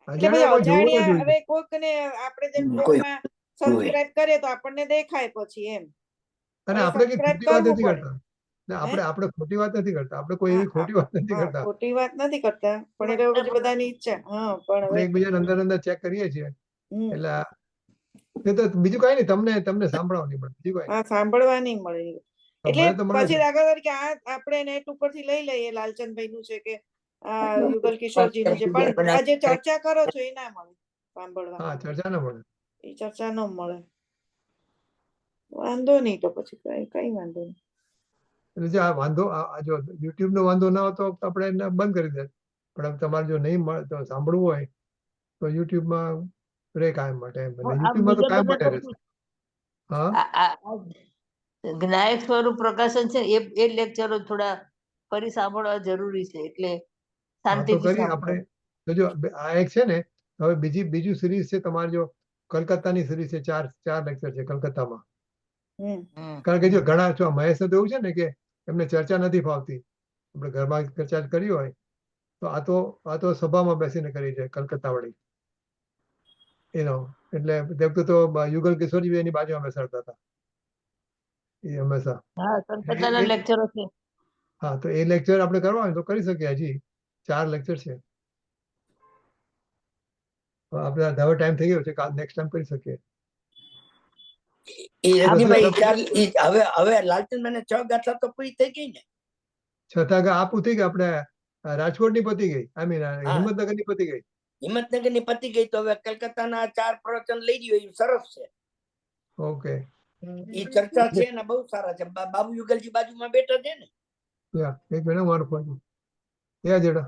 એટલે પછી અજાણ્યા કોઈ જોવું ન અજાણ્યા જોઈએ. હવે કોઈકને આપણે જેમ કોઈ ફોનમાં સબસ્ક્રાઇબ કરીએ તો આપણને દેખાય પછી એમ. અને હવે આપણે કઈ સબસ્ક્રાઇબ ખોટી વાત કરવું નથી પડે. કરતા. ને આપણે ખોટી વાત નથી કરતા. આપણે કોઈ એવી ખોટી વાત નથી હા, કરતા. ખોટી વાત નથી કરતા પણ એટલે પછી બધાની ઈચ્છા. હા, પણ આપણે હવે એકબીજાને અંદર ચેક કરીએ છીએ. હમ, એટલે એ તો બીજું કઈ નહીં, તમને સાંભળવા નહીં મળે, બીજું કઈ હા, સાંભળવા નહીં મળે. નહીં. એટલે મને તો મળે પછી છે. દાખલા તરીકે આ આપણે નેટ ઉપરથી લઈ લઈએ લાલચંદભાઈ નું છે કે આ યુગલ કિશોરજી નું છે, પણ આ જે ચર્ચા કરો છો એ ના મળે સાંભળવા. હા, ચર્ચા ના મળે. એ ચર્ચા ન મળે. વાંધો નહીં તો પછી કઈ વાંધો નહીં. એટલે જે આ વાંધો જો યુટ્યુબ નો વાંધો ના હોય તો આપણે એને બંધ કરી દે. પણ હવે તમારે જો નહીં મળે તો સાંભળવું હોય તો યુટ્યુબમાં રે કાયમ માટે એમ. એટલે આ યુટ્યુબમાં તો બીજા કાયમ બધા માટે રહેશે. હા, જ્ઞાયક સ્વરૂપ પ્રકાશન છે એ લેક્ચરો થોડા ફરી સાંભળવા જરૂરી છે, એટલે હા તો શાંતિથી કરી સાંભળો. આપણે. તો જો આ એક છે ને, હવે બીજું સિરીઝ છે તમારે, જો કલકત્તાની સિરીઝ છે, ચાર લેક્ચર છે કલકત્તામાં. હમ, કારણ કે જો ઘણા જો મહેશ તો એવું છે ને કે એમને ચર્ચા નથી ફાવતી. આપણે ઘરમાં ચર્ચા કરી હોય તો આ તો સભામાં બેસીને કરી છે કલકત્તા વાળી એટલે દેખતું તો યુગલ કિશોરજી બી એની બાજુમાં બેસાડતા હતા એ હંમેશા. હા, કલકત્તાના લેક્ચરો છે. હા, તો એ લેક્ચર આપણે કરવા હોય તો કરી શકીએ. હજી 4 લેક્ચર છે. આપણે હવે ટાઈમ થઈ ગયો છે, કાલ નેક્સ્ટ ટાઈમ કરી શકીએ. એ રજનીભાઈ હવે લાલચંદ મને 6 ગાથા તો પૂરી થઈ ગઈ ને? છતાં આ પૂરી ગઈ. આપણે રાજકોટની પતી ગઈ, આઈ મીન હિંમતનગરની પતી ગઈ. હિંમતનગર ની પતી ગઈ તો હવે કલકત્તાના 4 પ્રવચન લઈ ગયો, એ સરસ છે. ઓકે, એ ચર્ચા છે ને બહુ સારા છે. બાબુ યુગલજી બાજુમાં બેઠા છે ને. એક મિનિટ મારો ફોન જેડા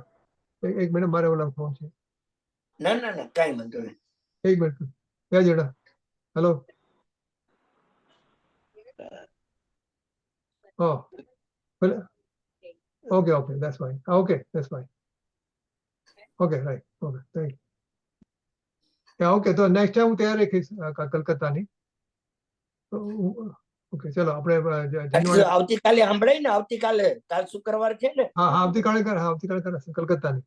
એક મિનિટ મારે ઓલા ફોન છે. ના કઈ વાંધો નહીં. એક મિનિટ જેડા. Hello. Oh, well, okay, that's fine. Okay, that's fine. Okay, right. Okay, thank you. Yeah, okay, તો next time હું તૈયાર રાખીશ કલકત્તાની. ઓકે, ચલો આપણે આવતીકાલે સાંભળાય ને? આવતીકાલે કાલ શુક્રવાર છે ને? હા, આવતીકાલે કરાશે કલકત્તાની.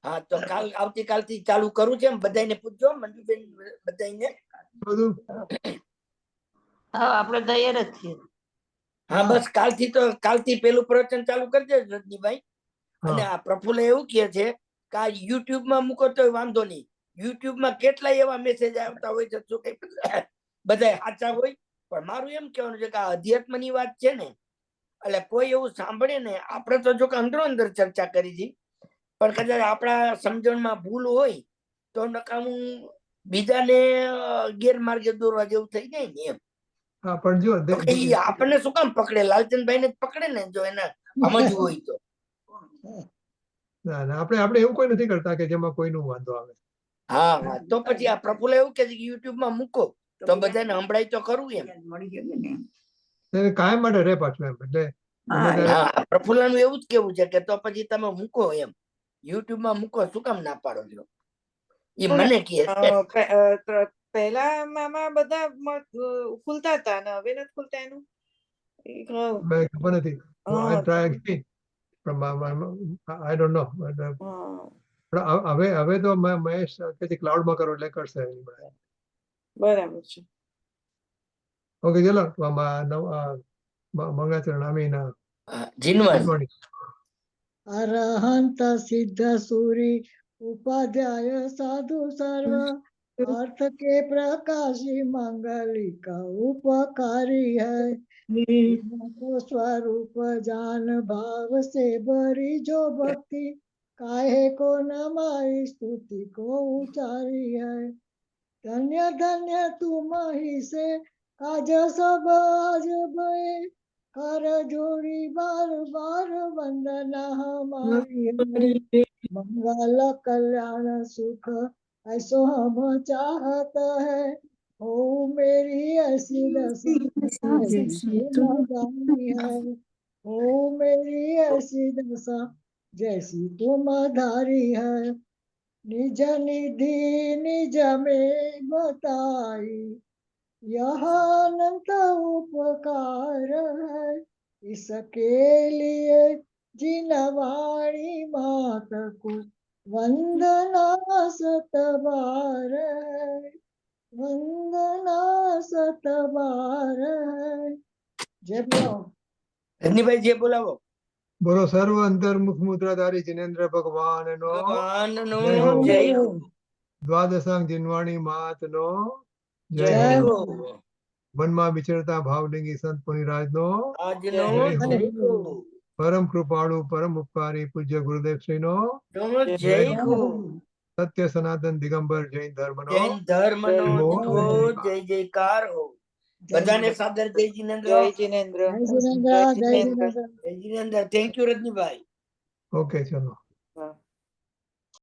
હા, તો આવતીકાલથી ચાલુ કરું છે. બધાને પૂછજો, મંજુબેન બધાને. બધું હા, આપણે તૈયાર જ છીએ. હા, બસ કાલથી પેલું પ્રવચન ચાલુ કરજે રજનીભાઈ. અને આ પ્રફુલ્લ એવું કહે છે કે આ યુટ્યુબ માં મૂકો તો વાંધો નહીં. યુટ્યુબ માં કેટલાય એવા મેસેજ આવતા હોય છે કે બધા સાચા હોય, પણ મારું એમ કહેવાનું છે કે આ અધ્યાત્મ ની વાત છે ને, એટલે કોઈ એવું સાંભળે ને, આપણે તો જો કે અંદરો અંદર ચર્ચા કરી હતી, પણ કદાચ આપણા સમજણમાં ભૂલ હોય તો નકામું બીજાને ગેરમાર્ગે દોરવા જેવું થઈ જાય ને એમ. હા, પણ જો આપણને શું કામ પકડે? લાલચંદભાઈ ને જ પકડે ને, જો એને સમજવું હોય તો. ના, આપણે એવું કોઈ નથી કરતા કે જેમાં કોઈનું વાંધો આવે. હા, તો પછી આ પ્રફુલ્લ એવું કે યુટ્યુબ માં મૂકો તો બધાને સંભળાય તો ખરું એમ. કાયમ માટે રે પાછું એમ. એટલે હા, પ્રફુલ્લ નું એવું જ કેવું છે કે તો પછી તમે મૂકો એમ, યુટ્યુબ માં મૂકો, શું કામ ના પાડો છો? એ મને કહે છે. પહેલા આમાં બધા ખુલતા હતા ને હવે નથી ખુલતા એનું. ખબર નથી. I try again. I don't know. હવે તો મહેશ કે છે ક્લાઉડમાં કરો એટલે કરશે. બરાબર છે. ઓકે, ચલો મંગાચરણ આમીના જીનવાણી. અરહંત સિદ્ધ સુરી ઉપાધ્યાય સાધુ સર્વ अर्थ के प्रकाशी मंगलिक उपकारी है को स्वरूप जान भाव से भरी जो भक्ति काहे को नमाई स्तुति को उचारी है धन्य धन्य तुम ही से काज सब आज भय कर जोड़ी बार बार वंदना हमारी मंगल कल्याण सुख ऐसो हम चाहत है हो मेरी ऐसी दशा जैसी तुम जानी है हो मेरी ऐसी दशा जैसी तुम धारी है निज निधि निज में बताई यह अनंत उपकार है इसके लिए जिनवाणी मात को वंदना सतबार है, वंदना सतबार है। जय बोलो। રજનીભાઈ જે બોલાવો બોલો સર્વ અંતર્મુખ મુદ્રાધારી જિનેન્દ્ર ભગવાનનો ભગવાનનો જય હો. જય હો દ્વાદશાંગ જીનવાણી માતનો જય જય હો. હો વનમાં વિચરતા ભાવલિંગી સંત પુનિરાજનો આજનો જય હો. જય હો પરમ કૃપાળુ પરમ ઉપકારી પૂજ્ય ગુરુદેવ શ્રીનો નો જય હો સત્ય સનાતન દિગંબર જૈન ધર્મનો જૈન ધર્મનો જય હો. દીવો જય જયકાર હો બધાને સાદર જય જિનેન્દ્ર જય જિનેન્દ્ર જય જીનેન્દ્ર, જય જીનેન્દ્ર. જય Jinendra thank you Rajnibhai okay ચલો